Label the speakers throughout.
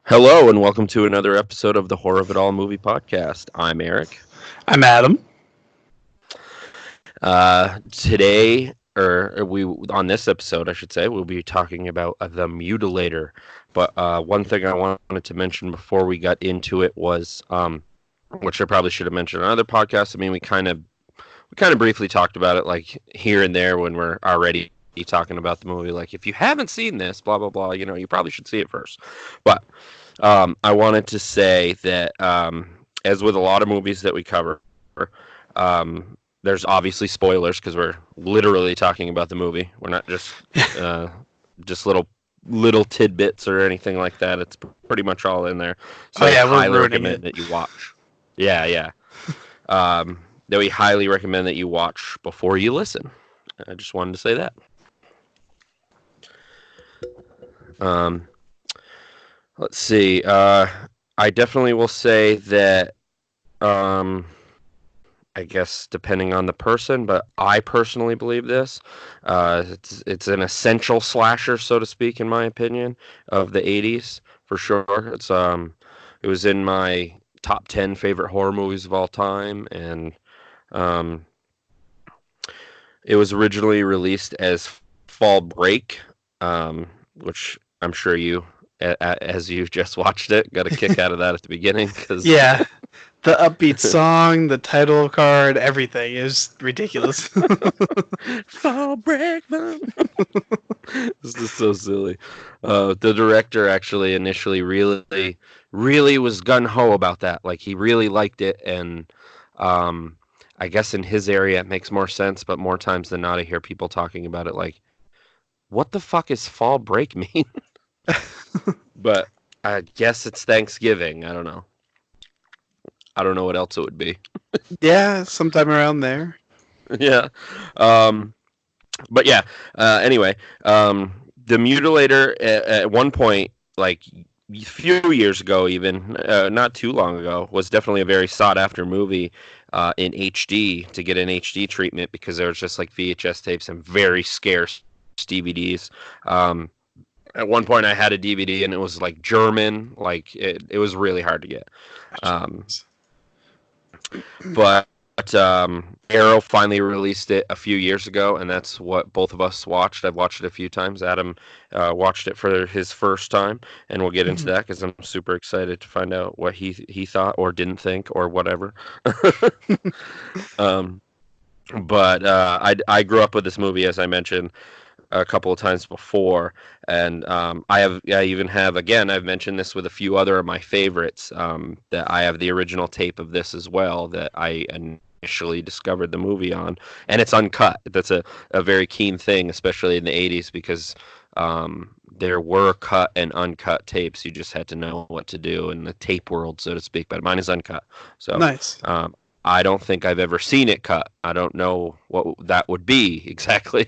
Speaker 1: Hello, and welcome to another episode of the Horror of It All movie podcast. I'm Eric.
Speaker 2: I'm Adam.
Speaker 1: Today, or we on this episode, I should say, we'll be talking about the Mutilator. But one thing I wanted to mention before we got into it was, which I probably should have mentioned on other podcasts. I mean, we kind of briefly talked about it, like here and there when we're already talking about the movie. Like, if you haven't seen this, blah blah blah, you probably should see it first. But I wanted to say that, as with a lot of movies that we cover, there's obviously spoilers because we're literally talking about the movie. We're not uh, just little tidbits or anything like that. It's pretty much all in there. So
Speaker 2: Oh
Speaker 1: I
Speaker 2: yeah, we're
Speaker 1: highly
Speaker 2: ruining
Speaker 1: recommend
Speaker 2: it.
Speaker 1: that you watch. Yeah, yeah. That we highly recommend that you watch before you listen. I just wanted to say that. Um, let's see. I definitely will say that. Um, I guess depending on the person, but I personally believe this. It's an essential slasher, so to speak, in my opinion, of the '80s for sure. It was in my top 10 favorite horror movies of all time, and um, it was originally released as Fall Break, which I'm sure as you just watched it, got a kick out of that at the beginning because
Speaker 2: Yeah, the upbeat song, the title card, everything is ridiculous.
Speaker 1: Fall Break. This is so silly. The director actually initially really was gun ho about that. Like he really liked it, and um, I guess in his area it makes more sense. But more times than not, I hear people talking about it like, "What the fuck is fall break mean?" But I guess it's Thanksgiving. I don't know. I don't know what else it would be.
Speaker 2: Yeah, sometime around there.
Speaker 1: Yeah. Um, but yeah. Anyway, the Mutilator at one point, like a few years ago, even not too long ago, was definitely a very sought after movie in HD to get an HD treatment because there was just like VHS tapes and very scarce DVDs. Um, at one point, I had a DVD and it was like German, like it was really hard to get. Um, but Arrow finally released it a few years ago, and that's what both of us watched. I've watched it a few times. Adam watched it for his first time, and we'll get into
Speaker 2: Mhm.
Speaker 1: that because I'm super excited to find out what he thought or didn't think or whatever. um, but I grew up with this movie, as I mentioned a couple of times before, and I even have, again, I've mentioned this with a few other of my favorites, that I have the original tape of this as well that I initially discovered the movie on, and it's uncut. That's a very keen thing, especially in the '80s, because there were cut and uncut tapes. You just had to know what to do in the tape world, so to speak. But mine is uncut, so
Speaker 2: Nice.
Speaker 1: I don't think I've ever seen it cut. I don't know what that would be exactly.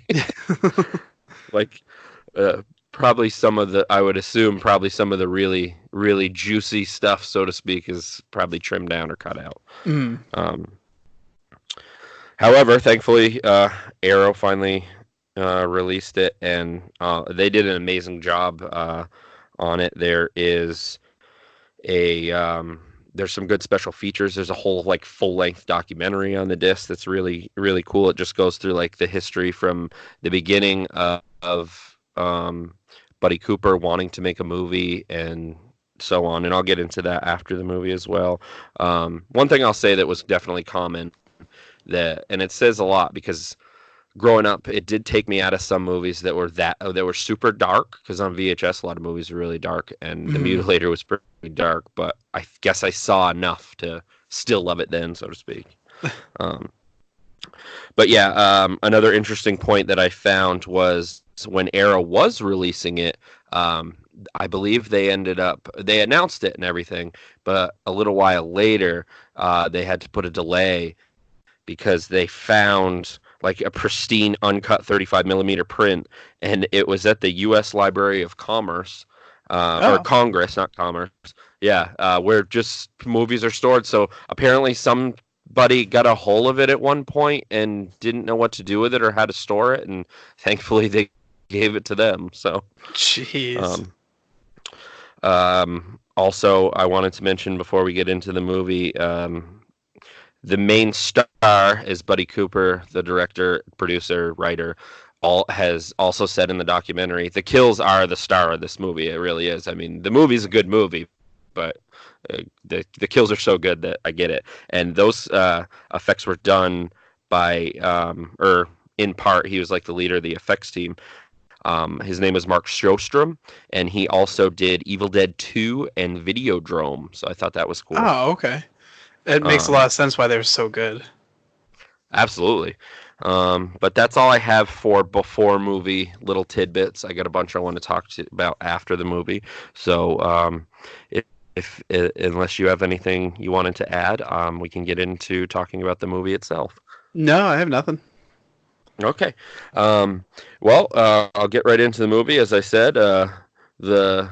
Speaker 1: Like uh, probably some of the I would assume probably some of the really juicy stuff, so to speak, is probably trimmed down or cut out.
Speaker 2: Mm.
Speaker 1: Um, However, thankfully, Arrow finally released it, and they did an amazing job on it. A there's some good special features. There's a whole like full length documentary on the disc that's really cool. It just goes through like the history from the beginning of Buddy Cooper wanting to make a movie and so on. And I'll get into that after the movie as well. One thing I'll say that was definitely common, that and it says a lot because growing up it did take me out of some movies that were super dark, because on VHS a lot of movies are really dark, and The
Speaker 2: Mm.
Speaker 1: Mutilator was pretty dark, but I guess I saw enough to still love it then, so to speak. um, but yeah, another interesting point that I found was when Arrow was releasing it, I believe they announced it and everything, but a little while later they had to put a delay because they found like a pristine uncut 35 millimeter print, and it was at the U.S. Library of Commerce, or
Speaker 2: Oh,
Speaker 1: Congress, not Commerce. Yeah, where just movies are stored. So apparently somebody got a hold of it at one point and didn't know what to do with it or how to store it, and thankfully they gave it to them. So
Speaker 2: jeez.
Speaker 1: um, Also, I wanted to mention before we get into the movie, the main star is Buddy Cooper, the director, producer, writer. All has also said in the documentary, the kills are the star of this movie. It really is. I mean, the movie's a good movie, but the kills are so good that I get it. And those effects were done by, or in part, he was like the leader of the effects team. His name is Mark Sjostrom, and he also did Evil Dead 2 and Videodrome. So I thought that was cool.
Speaker 2: Oh, okay. It makes a lot
Speaker 1: Um,
Speaker 2: of sense why they're so good.
Speaker 1: Absolutely. But that's all I have for before movie little tidbits. I got a bunch I want to talk to about after the movie. So if, if unless you have anything you wanted to add, we can get into talking about the movie itself.
Speaker 2: No, I have nothing.
Speaker 1: Okay. Well, I'll get right into the movie. As I said, the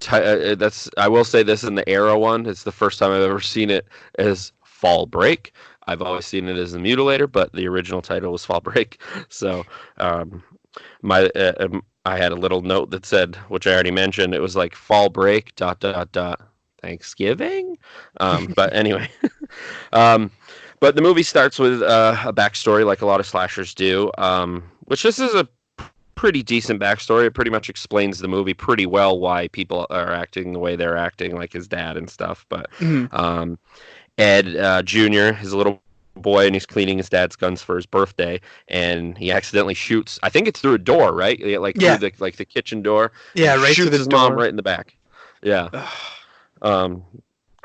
Speaker 1: that's I will say this in the Arrow one. It's the first time I've ever seen it as Fall Break. I've always seen it as the Mutilator, but the original title was Fall Break. So um, I had a little note that said, which I already mentioned, it was like Fall Break dot dot dot Thanksgiving. But anyway, um, but the movie starts with a backstory like a lot of slashers do, which this is a pretty decent backstory. It pretty much explains the movie pretty well why people are acting the way they're acting, like his dad and stuff. But
Speaker 2: Mhm.
Speaker 1: um, Ed Jr. is a little boy and he's cleaning his dad's guns for his birthday, and he accidentally shoots. I think it's through a door, right? Yeah, like through
Speaker 2: Yeah,
Speaker 1: the kitchen door, and
Speaker 2: yeah, right through
Speaker 1: shoots
Speaker 2: the
Speaker 1: his mom
Speaker 2: door.
Speaker 1: right in the back. Yeah.
Speaker 2: Ugh.
Speaker 1: Um,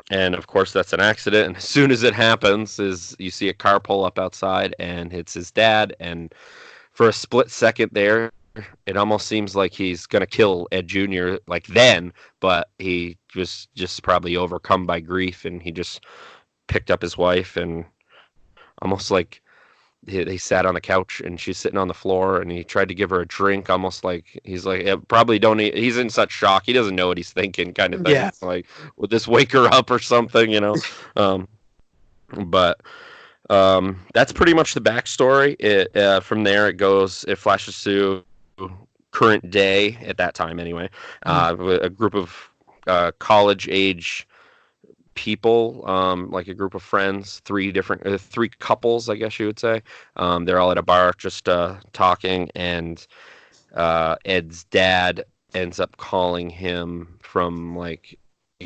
Speaker 1: and of course that's an accident. And as soon as it happens, is you see a car pull up outside, and it's his dad. And for a split second there, it almost seems like he's gonna kill Ed Jr. like then, but he was just probably overcome by grief, and he just picked up his wife and almost like he sat on the couch and she's sitting on the floor, and he tried to give her a drink, almost like he's like, yeah, probably don't eat. He's in such shock, he doesn't know what he's thinking, kind of thing.
Speaker 2: Yeah.
Speaker 1: Like, would this wake her up or something, um but that's pretty much the backstory. From there it flashes to current day at that time anyway.
Speaker 2: Mhm.
Speaker 1: A group of college age people, like a group of friends, three couples, I guess you would say. They're all at a bar just talking, and Ed's dad ends up calling him from like,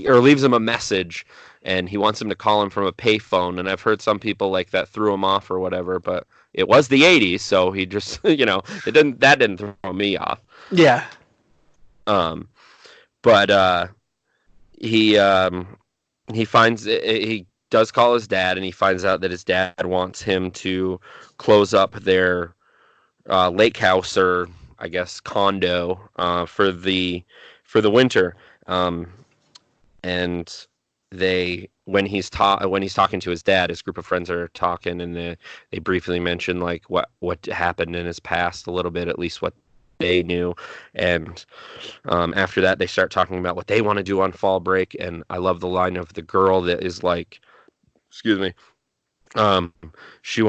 Speaker 1: or leaves him a message, and he wants him to call him from a payphone. And I've heard some people like that threw him off or whatever, but it was the '80s, so he just, that didn't throw me off.
Speaker 2: Yeah.
Speaker 1: Um, but he he does call his dad, and he finds out that his dad wants him to close up their lake house, or I guess condo, for the winter. And they when he's talking to his dad, his group of friends are talking, and they briefly mention like what happened in his past a little bit, at least what they knew. And after that, they start talking about what they want to do on fall break. And I love the line of the girl that is like, excuse me, um, she's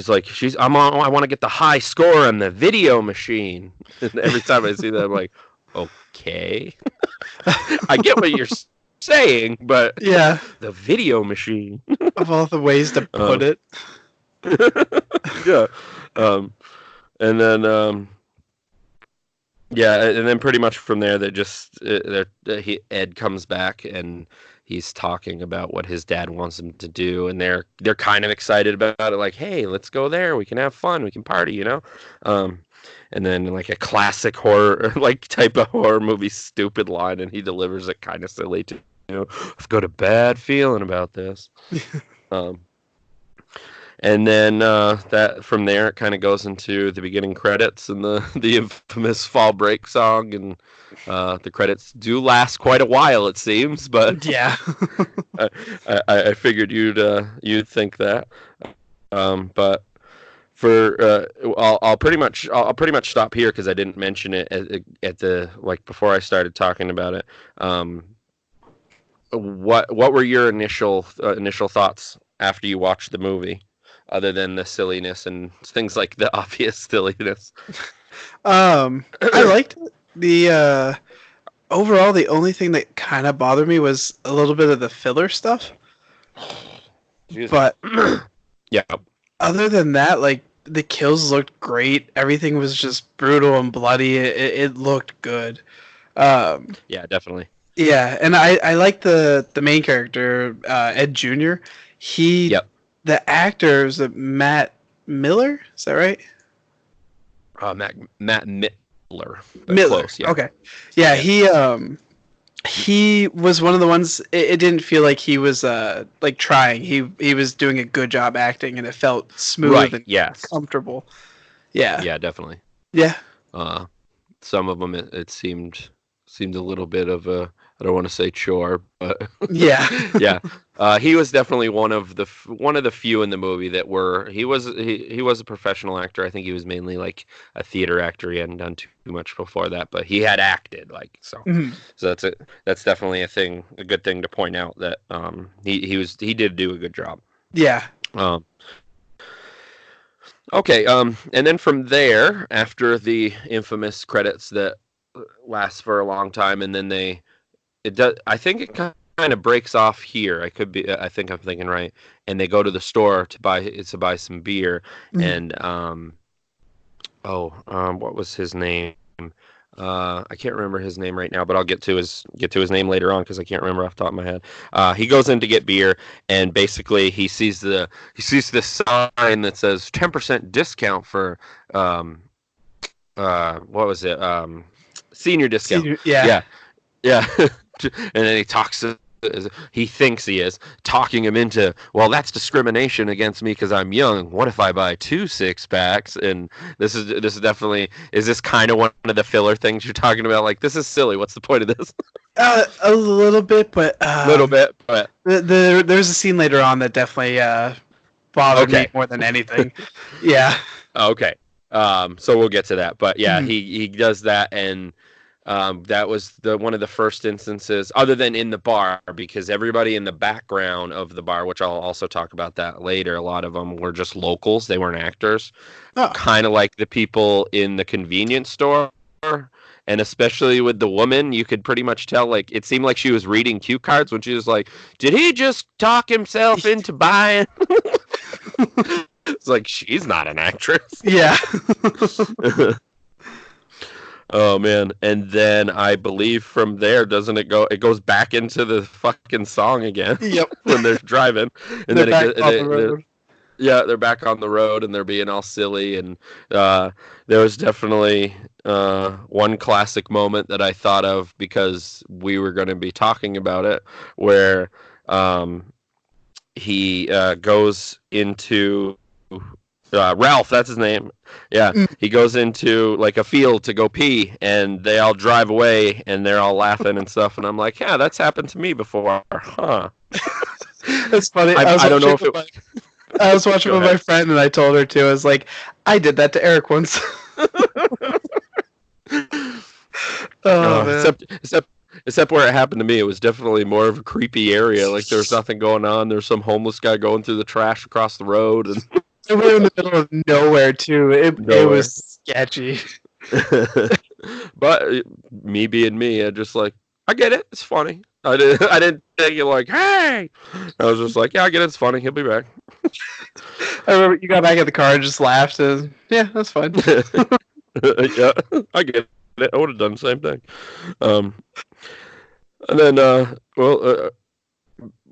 Speaker 1: like, I want to get the high score on the video machine. And every time I see that, I'm like, okay, I get what you're saying, but
Speaker 2: Yeah.
Speaker 1: the video machine.
Speaker 2: Of all the ways to put
Speaker 1: um,
Speaker 2: it.
Speaker 1: yeah. Um, and then yeah, and then pretty much from there, they just Ed comes back, and he's talking about what his dad wants him to do, and they're kind of excited about it, like, hey, let's go there, we can have fun, we can party. Um, and then like a classic horror like type of horror movie stupid line, and he delivers it kind of silly too. I've got a bad feeling about this. Um, and then that from there it kind of goes into the beginning credits and the infamous fall break song, and the credits do last quite a while, it seems, but
Speaker 2: Yeah.
Speaker 1: I, I figured you'd think that. But for I'll pretty much stop here because I didn't mention it at the like before I started talking about it. What were your initial thoughts after you watched the movie, other than the silliness and things like the obvious silliness?
Speaker 2: I liked it. The overall, the only thing that kind of bothered me was a little bit of the filler stuff.
Speaker 1: Excuse me.
Speaker 2: But
Speaker 1: Yeah.
Speaker 2: other than that, like the kills looked great. Everything was just brutal and bloody. It looked good. Um,
Speaker 1: Yeah, definitely.
Speaker 2: yeah, and I like the main character, Ed Jr. He
Speaker 1: Yep.
Speaker 2: the actor is Matt Miller. Is that right?
Speaker 1: Matt Mittler, but
Speaker 2: Miller.
Speaker 1: close. Yeah.
Speaker 2: Okay. Yeah,
Speaker 1: Yeah.
Speaker 2: he was one of the ones. It didn't feel like he was like trying. He was doing a good job acting, and it felt smooth
Speaker 1: Right.
Speaker 2: and
Speaker 1: Yes.
Speaker 2: comfortable. Yeah.
Speaker 1: Yeah, definitely.
Speaker 2: Yeah.
Speaker 1: Uh, some of them it seemed a little bit of a, I don't want to say chore, but
Speaker 2: Yeah.
Speaker 1: yeah, he was definitely one of the few in the movie that were he was a professional actor. I think he was mainly like a theater actor. He hadn't done too much before that, but he had acted like so.
Speaker 2: Mhm.
Speaker 1: So that's definitely a good thing to point out that he did do a good job.
Speaker 2: Yeah.
Speaker 1: Um, Okay, and then from there, after the infamous credits that last for a long time, and then it does. I think it kind of breaks off here. I could be. I think I'm thinking right. And they go to the store to buy some beer,
Speaker 2: Mhm.
Speaker 1: and what was his name? I can't remember his name right now, but I'll get to his name later on because I can't remember off the top of my head. He goes in to get beer, and basically he sees this sign that says 10% discount for what was it? Senior discount.
Speaker 2: Senior, yeah.
Speaker 1: Yeah, yeah. And then he thinks he is talking him into, well, that's discrimination against me because I'm young. What if I buy 2 6 packs? And this is definitely, is this kind of one of the filler things you're talking about? Like, this is silly. What's the point of this?
Speaker 2: A little bit, but
Speaker 1: Little bit, but
Speaker 2: there's a scene later on that definitely bothered me
Speaker 1: okay.
Speaker 2: more than anything. Yeah.
Speaker 1: Okay. So we'll get to that. But yeah,
Speaker 2: Mhm.
Speaker 1: he does that, and that was the one of the first instances, other than in the bar, because everybody in the background of the bar, which I'll also talk about that later, a lot of them were just locals. They weren't actors.
Speaker 2: Oh.
Speaker 1: Kind of like the people in the convenience store. And especially with the woman, you could pretty much tell, like, it seemed like she was reading cue cards when she was like, did he just talk himself into buying? It's like, she's not an actress.
Speaker 2: Yeah.
Speaker 1: Oh man. And then I believe from there, doesn't it go, it goes back into the fucking song again
Speaker 2: Yep.
Speaker 1: when they're driving. And
Speaker 2: They're
Speaker 1: then
Speaker 2: back on the road.
Speaker 1: yeah, they're back on the road and they're being all silly. And there was definitely one classic moment that I thought of because we were going to be talking about it, where he goes into Ralph, that's his name. Yeah,
Speaker 2: Mm.
Speaker 1: he goes into like a field to go pee, and they all drive away, and they're all laughing and stuff. And I'm like, yeah, that's happened to me before, huh?
Speaker 2: That's funny.
Speaker 1: I don't know if it.
Speaker 2: I was watching
Speaker 1: Go
Speaker 2: with my
Speaker 1: ahead.
Speaker 2: friend, and I told her too. I was like, I did that to Eric once. Oh man.
Speaker 1: Except where it happened to me, it was definitely more of a creepy area. Like there was nothing going on. There's some homeless guy going through the trash across the road, and
Speaker 2: We were in the middle of nowhere too. It
Speaker 1: nowhere.
Speaker 2: was sketchy.
Speaker 1: But me being me, I just like, I get it. It's funny. I didn't take it like, hey. I was just like, yeah, I get it. It's funny. He'll be back.
Speaker 2: I remember you got back in the car and just laughed. And, yeah, that's fine.
Speaker 1: Yeah, I get it. I would have done the same thing. Um, and then,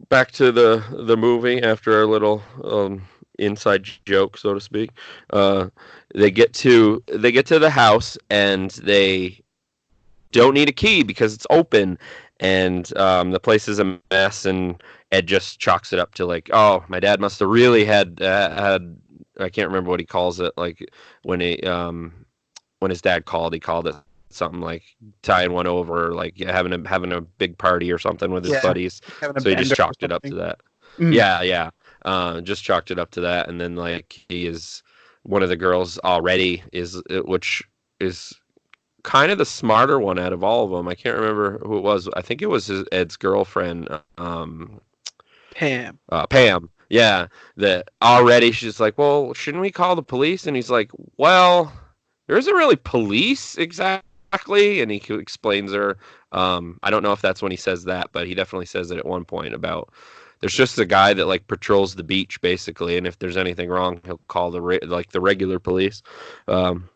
Speaker 1: back to the movie after a little inside joke, so to speak. Uh, they get to the house and they don't need a key because it's open, and the place is a mess. And Ed just chalks it up to like, oh, my dad must have really had. I can't remember what he calls it. Like when when his dad called, he called it something like tying one over, like having a big party or something with his
Speaker 2: Yeah,
Speaker 1: buddies.
Speaker 2: having a
Speaker 1: So he just
Speaker 2: bender or
Speaker 1: chalked it up to
Speaker 2: something.
Speaker 1: that.
Speaker 2: Mm.
Speaker 1: Yeah, yeah. Just chalked it up to that, and then like he is one of the girls already which is kind of the smarter one out of all of them. I can't remember who it was. I think it was Ed's girlfriend,
Speaker 2: Pam.
Speaker 1: Pam. Yeah, that already she's like, well, shouldn't we call the police? And he's like, well, there isn't really police exactly. And he explains her I don't know if that's when he says that, but he definitely says it at one point about there's just a guy that like patrols the beach basically, and if there's anything wrong, he'll call like the regular police. Um,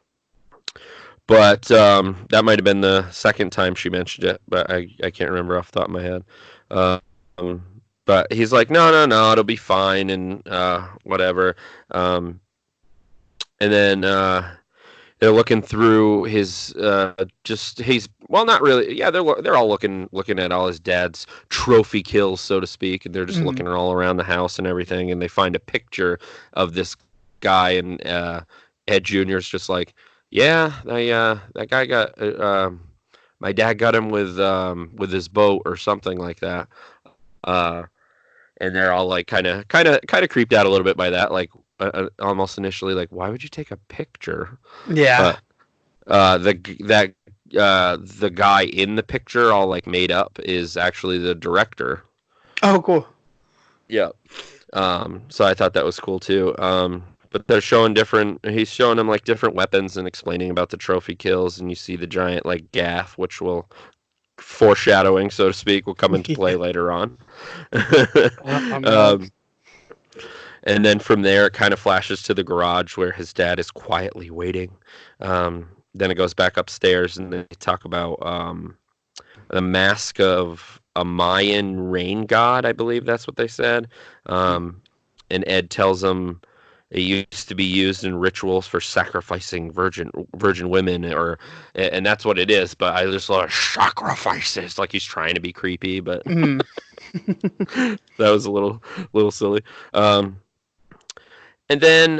Speaker 1: but that might have been the second time she mentioned it, but I can't remember off the top of my head. Um, but he's like, no, no, no, it'll be fine, and whatever. Um, and then they're looking through his just he's well not really yeah they're all looking at all his dad's trophy kills so to speak, and they're just
Speaker 2: Mhm.
Speaker 1: looking all around the house and everything, and they find a picture of this guy, and Ed Jr.'s just like, yeah, that guy got my dad got him with his boat or something like that. uh and they're all like kind of creeped out a little bit by that, like almost initially like, why would you take a picture?
Speaker 2: Yeah.
Speaker 1: But that the guy in the picture, all like made up, is actually the director.
Speaker 2: Oh, cool.
Speaker 1: Yeah. So I thought that was cool too. But they're showing different. He's showing them like different weapons and explaining about the trophy kills, and you see the giant like gaff, which will foreshadowing, so to speak, will come into play
Speaker 2: Yeah.
Speaker 1: later on.
Speaker 2: Oh man.
Speaker 1: um, and then from there, it kind of flashes to the garage where his dad is quietly waiting. Then it goes back upstairs, and they talk about the mask of a Mayan rain god. I believe that's what they said. Um, and Ed tells him it used to be used in rituals for sacrificing virgin women, or and that's what it is. But I just love sacrifices, like he's trying to be creepy, but
Speaker 2: Mhm.
Speaker 1: that was a little silly. Um, and then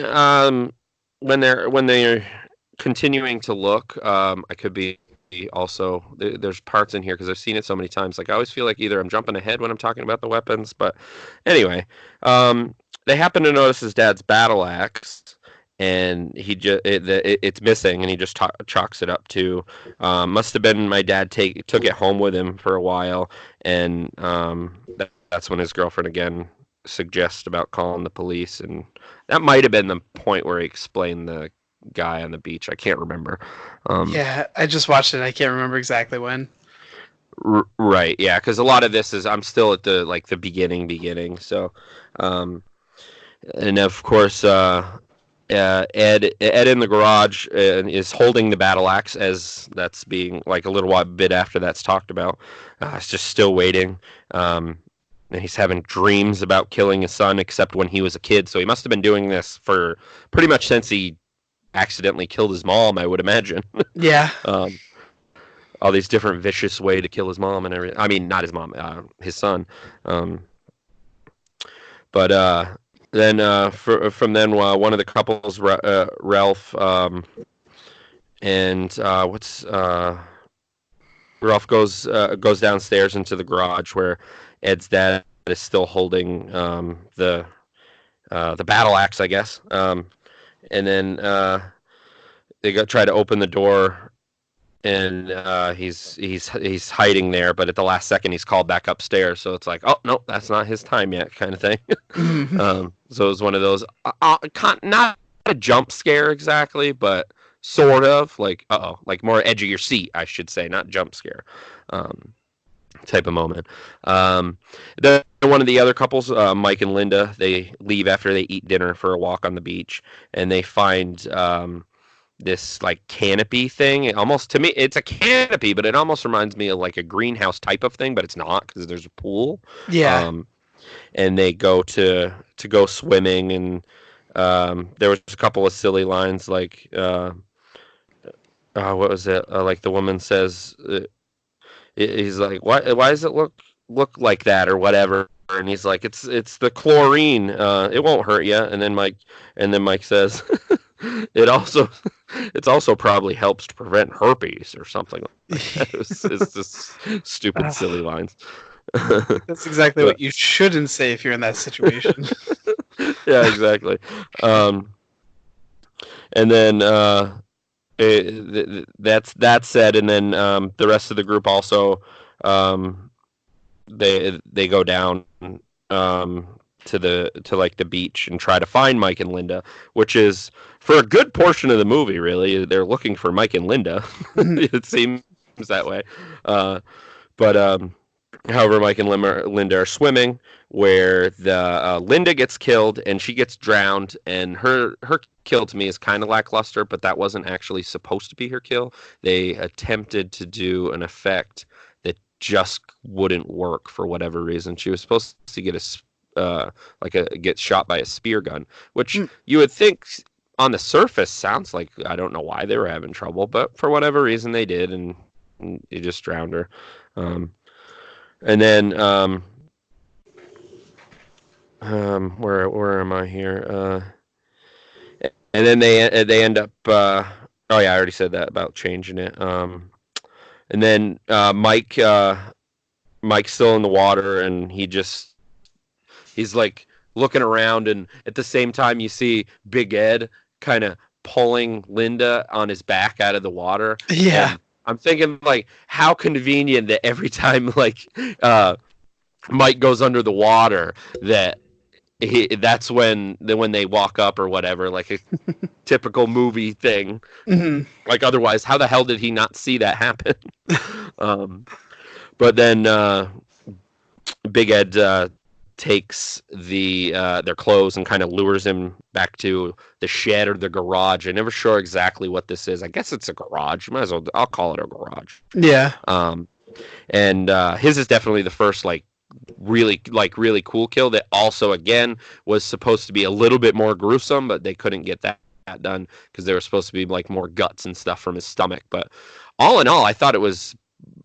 Speaker 1: when they're continuing to look, I could be also there's parts in here because I've seen it so many times. Like I always feel like either I'm jumping ahead when I'm talking about the weapons, but anyway, um, they happen to notice his dad's battle axe, and it's missing, and he just chalks it up to must have been my dad took it home with him for a while, and that's when his girlfriend again suggests about calling the police, and that might have been the point where he explained the guy on the beach. I can't remember. Um,
Speaker 2: Yeah, I just watched it. I can't remember exactly when.
Speaker 1: right, yeah, because a lot of this is I'm still at the like the beginning. So, um, and of course, Ed in the garage is holding the battle axe as that's being like a little while bit after that's talked about. It's just still waiting. And he's having dreams about killing his son, except when he was a kid. So he must have been doing this for pretty much since he accidentally killed his mom, I would imagine.
Speaker 2: Yeah.
Speaker 1: um, all these different vicious way to kill his mom and everything. I mean, not his mom, his son. Um, but then from then, one of the couples, Ralph, and what's Ralph goes downstairs into the garage where Ed's dad is still holding the battle axe, I guess. And then they try to open the door, and he's hiding there. But at the last second, he's called back upstairs. So it's like, oh no, that's not his time yet, kind of thing.
Speaker 2: Mhm.
Speaker 1: So it was one of those, not a jump scare exactly, but sort of like, uh oh, like more edge of your seat, I should say, not jump scare. Um, Type of moment. Then one of the other couples, Mike and Linda, they leave after they eat dinner for a walk on the beach, and they find this like canopy thing. It almost to me, it's a canopy, but it almost reminds me of like a greenhouse type of thing, but it's not because there's a pool.
Speaker 2: Yeah.
Speaker 1: Um, and they go to go swimming, and there was a couple of silly lines like. What was it? Like the woman says, he's like, why does it look like that or whatever? And he's like, it's the chlorine. It won't hurt you. And then Mike says, it also it's also probably helps to prevent herpes or something like that. It's just stupid, silly
Speaker 2: Ah,
Speaker 1: lines.
Speaker 2: that's exactly
Speaker 1: But
Speaker 2: what you shouldn't say if you're in that situation.
Speaker 1: yeah, exactly. Um, and then that's that said, and then the rest of the group also um, they go down um, to like the beach and try to find Mike and Linda, which is for a good portion of the movie. Really, they're looking for Mike and Linda.
Speaker 2: Mhm.
Speaker 1: It seems seems that way. Uh, but however, Mike and Linda are swimming, where the Linda gets killed and she gets drowned, and her kill to me is kind of lackluster, but that wasn't actually supposed to be her kill. They attempted to do an effect that just wouldn't work for whatever reason. She was supposed to get get shot by a spear gun, which
Speaker 2: Mm,
Speaker 1: you would think on the surface sounds like I don't know why they were having trouble, but for whatever reason they did, and it just drowned her. Um, and then where am I here? And then they end up. Oh yeah, I already said that about changing it. And then Mike's still in the water, and he's like looking around, and at the same time you see Big Ed kind of pulling Linda on his back out of the water,
Speaker 2: yeah.
Speaker 1: and I'm thinking like how convenient that every time uh Mike goes under the water that that's when they walk up or whatever, like a typical movie thing.
Speaker 2: Hmm.
Speaker 1: Like otherwise, how the hell did he not see that happen? um, but then Big Ed takes their clothes and kind of lures him back to the shed or the garage. I'm never sure exactly what this is. I guess it's a garage. Might as well. I'll call it a garage.
Speaker 2: Yeah.
Speaker 1: Um, and his is definitely the first really cool kill that also again was supposed to be a little bit more gruesome, but they couldn't get that done because there was supposed to be like more guts and stuff from his stomach. But all in all, I thought it was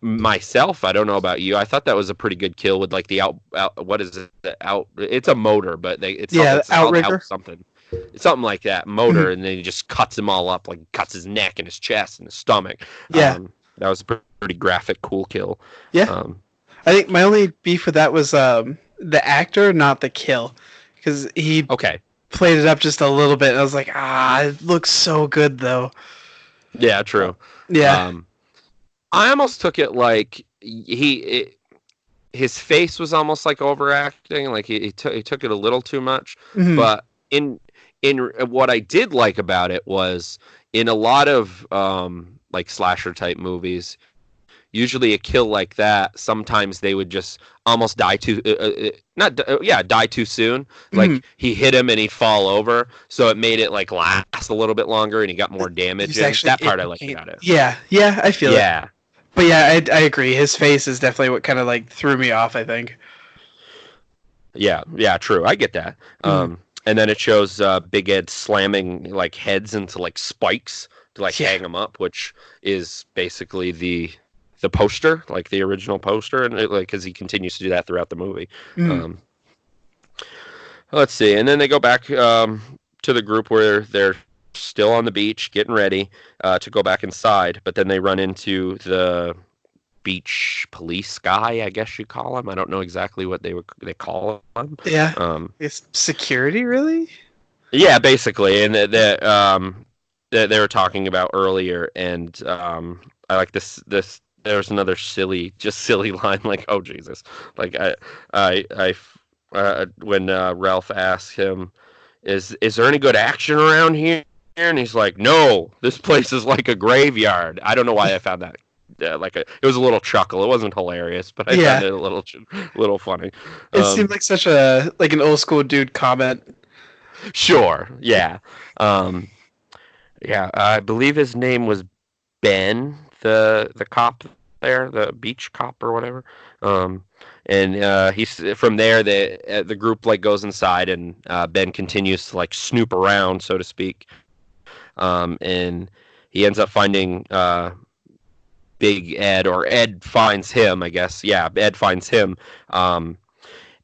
Speaker 1: myself. I don't know about you. I thought that was a pretty good kill with like the out what is it? The out. It's a motor, but
Speaker 2: Yeah.
Speaker 1: it's called out
Speaker 2: Outrigger.
Speaker 1: something. It's something like that,
Speaker 2: Hmm.
Speaker 1: motor, and then he just cuts him all up, like cuts his neck and his chest and his stomach.
Speaker 2: Yeah.
Speaker 1: That was a pretty graphic, cool kill.
Speaker 2: Yeah.
Speaker 1: Um,
Speaker 2: I think my only beef with that was the actor, not the kill, because he
Speaker 1: okay,
Speaker 2: played it up just a little bit, and I was like, it looks so good though.
Speaker 1: yeah, true.
Speaker 2: Yeah.
Speaker 1: Um, I almost took it like his face was almost like overacting, like he took it a little too much.
Speaker 2: Hmm.
Speaker 1: But in what I did like about it was in a lot of like slasher type movies, usually a kill like that, sometimes they would just almost die too not yeah, die too soon.
Speaker 2: Hmm.
Speaker 1: Like he hit him and he'd fall over, so it made it like last a little bit longer and he got more damage
Speaker 2: He's
Speaker 1: in.
Speaker 2: actually
Speaker 1: That
Speaker 2: in
Speaker 1: part I liked
Speaker 2: pain.
Speaker 1: about it.
Speaker 2: Yeah. Yeah. I feel it.
Speaker 1: Yeah.
Speaker 2: But yeah, I agree. His face is definitely what kind of like threw me off, I think.
Speaker 1: Yeah, true. I get that.
Speaker 2: Mm.
Speaker 1: And then it shows Big Ed slamming like heads into like spikes to like
Speaker 2: Yeah.
Speaker 1: hang them up, which is basically the poster, like the original poster, and like because he continues to do that throughout the movie.
Speaker 2: Mm.
Speaker 1: Um, let's see, and then they go back to the group where they're still on the beach getting ready to go back inside, but then they run into the beach police guy, I guess you call him. I don't know exactly what they call him.
Speaker 2: Yeah.
Speaker 1: Um,
Speaker 2: It's security, really?
Speaker 1: yeah, basically, and that they were talking about earlier, and I like this. There's another silly line like, "Oh Jesus!" Like when Ralph asks him, "Is there any good action around here?" And he's like, "No, this place is like a graveyard." I don't know why I found that. It was a little chuckle. It wasn't hilarious, but I found
Speaker 2: Yeah.
Speaker 1: it a little funny.
Speaker 2: It seemed
Speaker 1: Um,
Speaker 2: like such a like an old school dude comment.
Speaker 1: sure, yeah, um, yeah. I believe his name was Ben, the cop there, the beach cop or whatever. Um, and he's from there. The group like goes inside, and Ben continues to like snoop around, so to speak. And he ends up finding Big Ed, or Ed finds him, I guess. Yeah, Ed finds him. Um,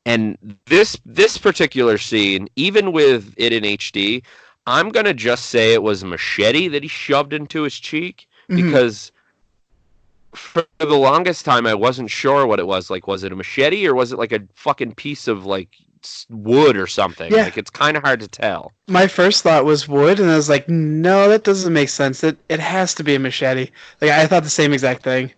Speaker 1: and this particular scene, even with it in HD, I'm gonna just say it was a machete that he shoved into his cheek
Speaker 2: Hmm.
Speaker 1: because for the longest time I wasn't sure what it was. Like, was it a machete or was it like a fucking piece of like wood or something?
Speaker 2: Yeah.
Speaker 1: Like, it's kind of hard to tell.
Speaker 2: My first thought was wood, and I was like, no, that doesn't make sense. It has to be a machete. Like I thought the same exact thing.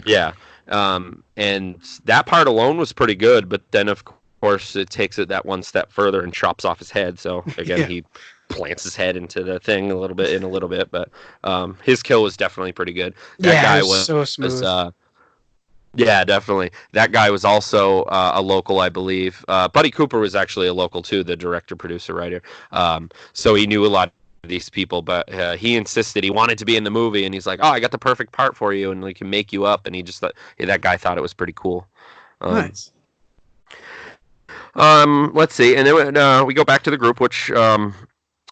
Speaker 1: Yeah. And that part alone was pretty good, but then of course it takes it that one step further and chops off his head. So again,
Speaker 2: Yeah.
Speaker 1: he plants his head into the thing a little bit, but his kill was definitely pretty good. That
Speaker 2: Yeah, it
Speaker 1: guy
Speaker 2: was so
Speaker 1: was
Speaker 2: smooth.
Speaker 1: yeah, definitely. That guy was also a local, I believe. Buddy Cooper was actually a local too, the director, producer, writer. So he knew a lot of these people, but he insisted he wanted to be in the movie, and he's like, "Oh, I got the perfect part for you, and we can make you up." And he just thought that guy thought it was pretty cool. Um,
Speaker 2: Nice.
Speaker 1: let's see, and then we go back to the group, which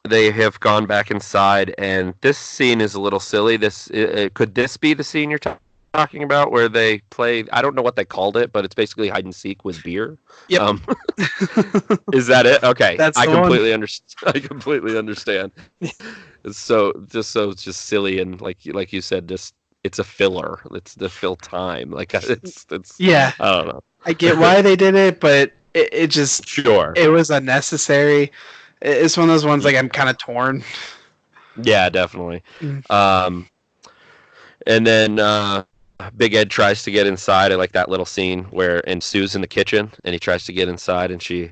Speaker 1: they have gone back inside, and this scene is a little silly. Could this be the scene you're talking about where they play? I don't know what they called it, but it's basically hide and seek with beer.
Speaker 2: Yep.
Speaker 1: Um, is that it? Okay,
Speaker 2: That's the one.
Speaker 1: I completely understand. It's just silly and like you said, just it's a filler. It's to fill time. Like it's
Speaker 2: Yeah,
Speaker 1: I don't know.
Speaker 2: I get why they did it, but it just
Speaker 1: Sure.
Speaker 2: it was unnecessary. It's one of those ones like I'm kind of torn.
Speaker 1: Yeah, definitely.
Speaker 2: Mm.
Speaker 1: Um, and then Big Ed tries to get inside. I like that little scene where and Sue's in the kitchen and he tries to get inside and she's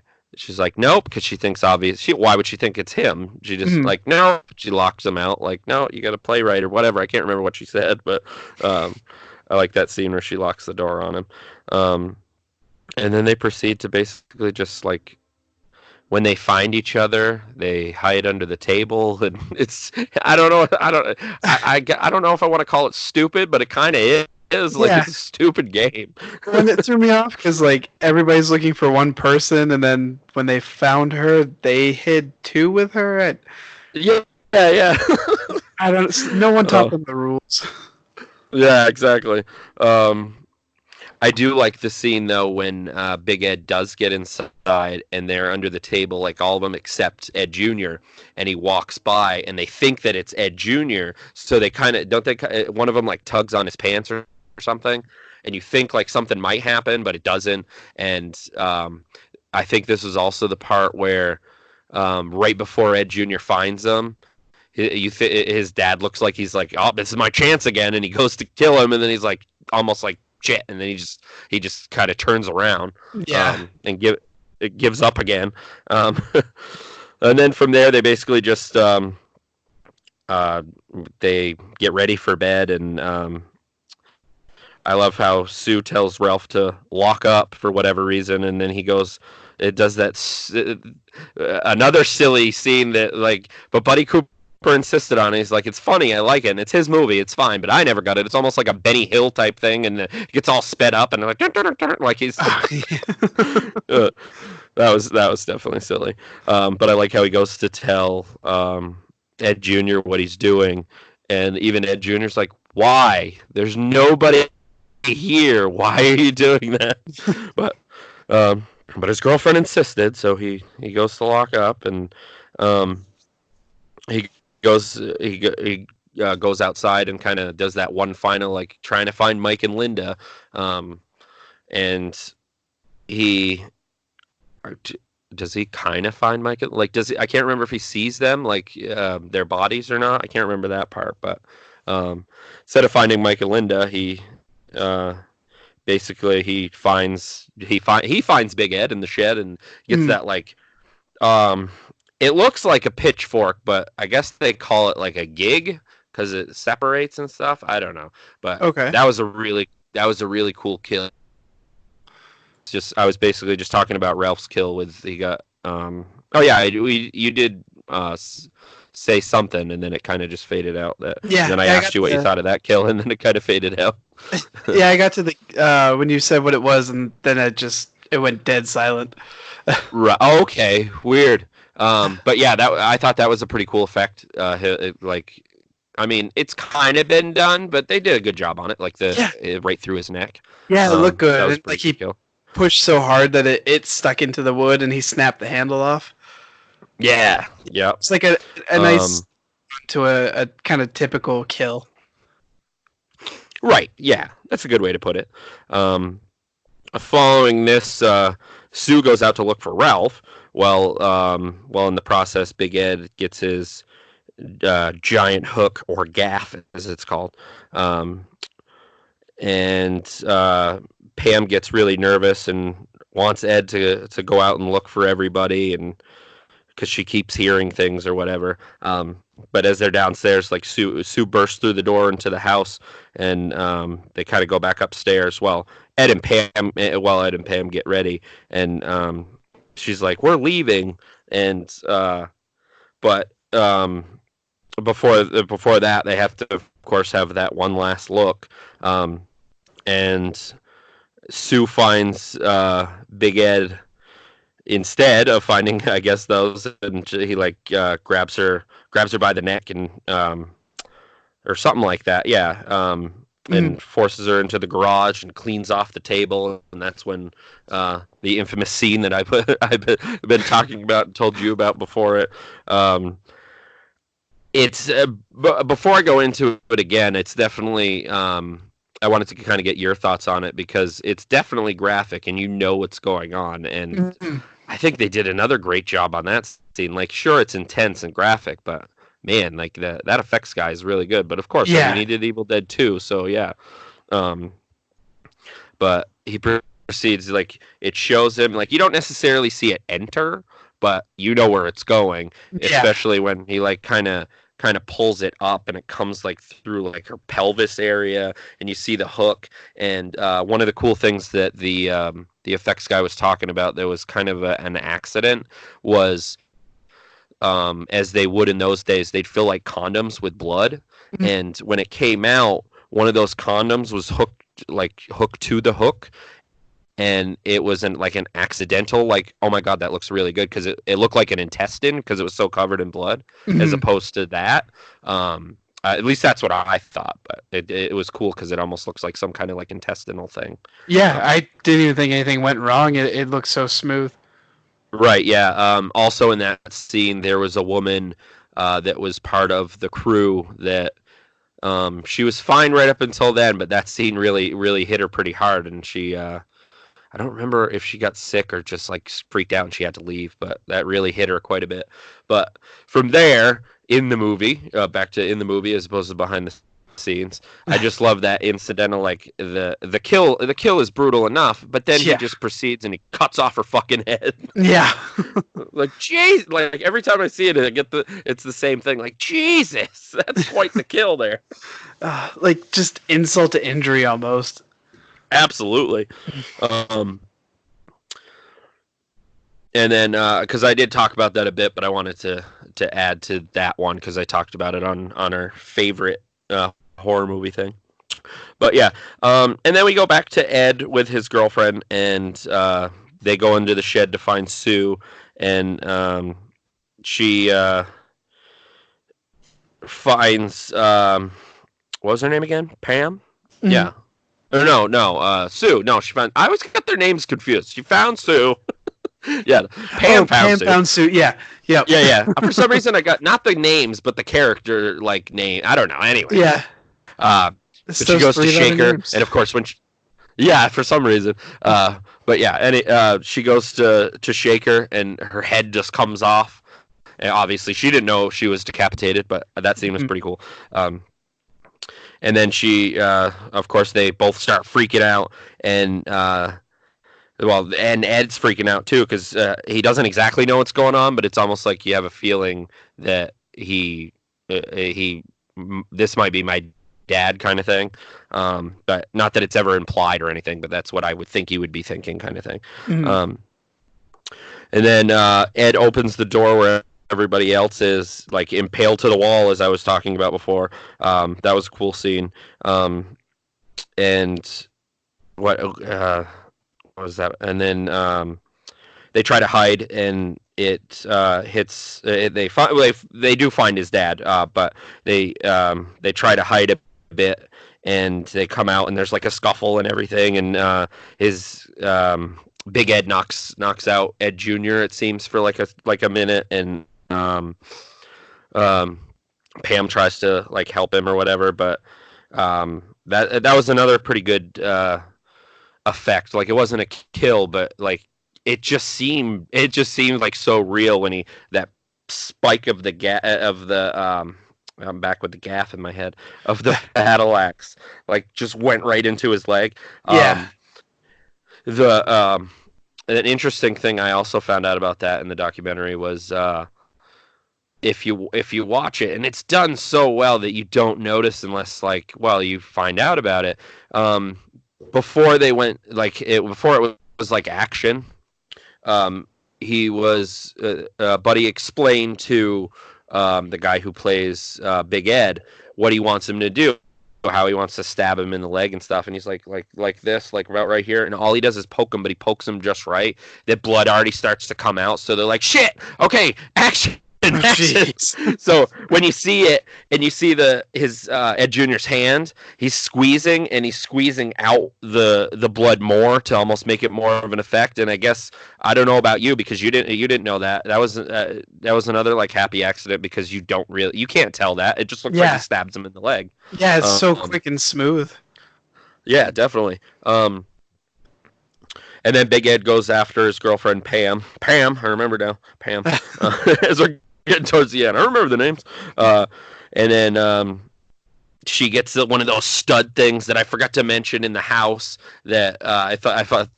Speaker 1: like nope because she thinks obvious. Why would she think it's him? She just
Speaker 2: Mhm.
Speaker 1: like no. She locks him out. Like no, you got to play right or whatever. I can't remember what she said, but um, I like that scene where she locks the door on him. Um, and then they proceed to basically just like when they find each other, they hide under the table, and it's I don't know if I want to call it stupid, but it kind of is. Like
Speaker 2: Yeah,
Speaker 1: it's a stupid game.
Speaker 2: when it threw me off because like everybody's looking for one person, and then when they found her, they hid two with her.
Speaker 1: Yeah, yeah,
Speaker 2: I don't. No one taught
Speaker 1: oh,
Speaker 2: them the rules.
Speaker 1: yeah, exactly. Um, I do like the scene though when Big Ed does get inside and they're under the table, like all of them except Ed Jr. And he walks by and they think that it's Ed Jr. So they kind of don't they. One of them like tugs on his pants or something, and you think like something might happen, but it doesn't. And I think this is also the part where right before Ed Jr. finds them. His dad looks like he's like, oh, this is my chance again, and he goes to kill him, and then he's like, almost like shit, and then he just kind of turns around
Speaker 2: Yeah.
Speaker 1: and it gives up again, um, and then from there they basically just uh, they get ready for bed, and I love how Sue tells Ralph to lock up for whatever reason, and then he goes. It does that another silly scene that like, but Buddy Cooper insisted on it. He's like, it's funny, I like it, and it's his movie, it's fine, but I never got it. It's almost like a Benny Hill type thing, and it gets all sped up, and like, dun, dun, dun, dun, like he's uh, that was definitely silly. But I like how he goes to tell Ed Jr. what he's doing, and even Ed Jr.'s like, why? There's nobody here. Why are you doing that? But um, but his girlfriend insisted, so he goes to lock up, and um, he he goes outside and kind of does that one final like trying to find Mike and Linda, and he does he kind of find Mike like does he, I can't remember if he sees them like their bodies or not. I can't remember that part, but um, instead of finding Mike and Linda, uh, basically he finds Big Ed in the shed and gets
Speaker 2: Mm,
Speaker 1: that like um, it looks like a pitchfork, but I guess they call it like a gig because it separates and stuff. I don't know, but
Speaker 2: okay.
Speaker 1: that was a really cool kill. It's just I was basically just talking about Ralph's kill with he got. Oh yeah, you did say something and then it kind of just faded out. That and
Speaker 2: Yeah,
Speaker 1: then I
Speaker 2: yeah, I
Speaker 1: asked
Speaker 2: got
Speaker 1: you what you
Speaker 2: the
Speaker 1: thought of that kill and then it kind of faded out.
Speaker 2: yeah, I got to the when you said what it was, and then it went dead silent.
Speaker 1: Right. Oh, okay. Weird. But yeah, that I thought that was a pretty cool effect. Like, I mean, it's kind of been done, but they did a good job on it. Like
Speaker 2: Yeah,
Speaker 1: right through his neck.
Speaker 2: yeah, it looked
Speaker 1: That
Speaker 2: good.
Speaker 1: was a
Speaker 2: And, like
Speaker 1: pretty good
Speaker 2: he
Speaker 1: kill.
Speaker 2: pushed so hard that it stuck into the wood, and he snapped the handle off.
Speaker 1: Yeah. Yep.
Speaker 2: It's like a nice
Speaker 1: Um,
Speaker 2: to a kind of typical kill.
Speaker 1: right. Yeah, that's a good way to put it. Um, following this, Sue goes out to look for Ralph. While in the process, Big Ed gets his giant hook or gaff, as it's called. And Pam gets really nervous and wants Ed to go out and look for everybody and because she keeps hearing things or whatever. But as they're downstairs, like Sue bursts through the door into the house, and they kind of go back upstairs. While Ed and Pam get ready, and she's like, "We're leaving," and but before that, they have to, of course, have that one last look, and Sue finds Big Ed instead of finding, I guess, those, and he like grabs her by the neck and or something like that, yeah,
Speaker 2: Mhm.
Speaker 1: and forces her into the garage and cleans off the table, and that's when the infamous scene that I've been talking about and told you about before it. It's before I go into it again, it's definitely. I wanted to kind of get your thoughts on it because it's definitely graphic and you know what's going on, and
Speaker 2: Mhm.
Speaker 1: I think they did another great job on that scene. Like, sure, it's intense and graphic, but man, like that effects guy is really good. But of course, I mean,
Speaker 2: Yeah.
Speaker 1: he did Evil Dead 2, so yeah. Um, but he proceeds, like, it shows him, like, you don't necessarily see it enter, but you know where it's going,
Speaker 2: Yeah.
Speaker 1: especially when he like kind of pulls it up and it comes like through like her pelvis area, and you see the hook. And one of the cool things that the effects guy was talking about that was kind of an accident was, as they would in those days, they'd fill like condoms with blood,
Speaker 2: Mhm.
Speaker 1: and when it came out, one of those condoms was hooked to the hook, and it wasn't like an accidental, like, oh my god, that looks really good, because it looked like an intestine because it was so covered in blood, as
Speaker 2: Mhm.
Speaker 1: opposed to that. At least that's what I thought, but it was cool because it almost looks like some kind of like intestinal thing.
Speaker 2: Yeah,
Speaker 1: um,
Speaker 2: I didn't even think anything went wrong. It looks so smooth.
Speaker 1: right, yeah. Also in that scene there was a woman that was part of the crew that, she was fine right up until then, but that scene really hit her pretty hard, and she I don't remember if she got sick or just like freaked out and she had to leave, but that really hit her quite a bit. But from there, in the movie, back to in the movie as opposed to behind the scenes, I just love that incidental, like the kill is brutal enough, but then he
Speaker 2: Yeah.
Speaker 1: just proceeds and he cuts off her fucking head.
Speaker 2: Yeah.
Speaker 1: Like, jeez, like every time I see it, it's the same thing. Like, Jesus, that's quite the kill there.
Speaker 2: Like just insult to injury almost.
Speaker 1: Absolutely. Um, And then, because I did talk about that a bit, but I wanted to add to that one because I talked about it on our favorite horror movie thing. But yeah, and then we go back to Ed with his girlfriend, and they go into the shed to find Sue, and she finds, what was her name again? Pam?
Speaker 2: Mhm.
Speaker 1: Yeah. Or no, Sue. No, she found. I always got their names confused. She found Sue. Yeah,
Speaker 2: Oh,
Speaker 1: Pam found
Speaker 2: Pam
Speaker 1: Sue.
Speaker 2: Pound Suit. Yeah. Yep.
Speaker 1: Yeah, yeah. For some reason, I got not the names, but the character like name. I don't know. Anyway,
Speaker 2: Yeah.
Speaker 1: uh,
Speaker 2: It's
Speaker 1: but she
Speaker 2: those
Speaker 1: goes to
Speaker 2: three-letter
Speaker 1: shake her,
Speaker 2: names.
Speaker 1: and of course, yeah, for some reason. But yeah, and she goes to shake her, and her head just comes off. And obviously, she didn't know she was decapitated, but that scene was
Speaker 2: Mhm.
Speaker 1: pretty cool. And then of course, they both start freaking out, and and Ed's freaking out too because he doesn't exactly know what's going on, but it's almost like you have a feeling that this might be my dad kind of thing. But not that it's ever implied or anything, but that's what I would think he would be thinking, kind of thing.
Speaker 2: Mhm.
Speaker 1: Um, and then Ed opens the door where everybody else is, like impaled to the wall, as I was talking about before. That was a cool scene. And what what was that? And then they try to hide, and it hits. They do find his dad, but they try to hide a bit, and they come out, and there's like a scuffle and everything, and his Big Ed knocks out Ed Junior. It seems for like a minute, and um, Pam tries to like help him or whatever, but that was another pretty good effect. Like, it wasn't a kill, but like it just seemed like so real when he that spike of the I'm back with the gaff in my head of the battle axe, like just went right into his leg.
Speaker 2: Yeah.
Speaker 1: The an interesting thing I also found out about that in the documentary was if you watch it, and it's done so well that you don't notice unless like well you find out about it. Um, before they went like it before it was like action. Um, he was Buddy explained to the guy who plays Big Ed what he wants him to do, how he wants to stab him in the leg and stuff, and he's like this, like right here, and all he does is poke him, but he pokes him just right. That blood already starts to come out, so they're like, "Shit, okay, action."
Speaker 2: Oh,
Speaker 1: Action.
Speaker 2: jeez.
Speaker 1: So when you see it and you see his Ed Junior's hand, he's squeezing and he's squeezing out the blood more to almost make it more of an effect. And I guess I don't know about you because you didn't know that that was another like happy accident because you can't tell that it just looks like he
Speaker 2: Yeah.
Speaker 1: stabs him in the leg.
Speaker 2: Yeah, it's so
Speaker 1: Um,
Speaker 2: quick and smooth.
Speaker 1: yeah, definitely. And then Big Ed goes after his girlfriend Pam. Pam, I remember now. Pam. As we're getting towards the end, I remember the names. And then she gets one of those stud things that I forgot to mention in the house. That I found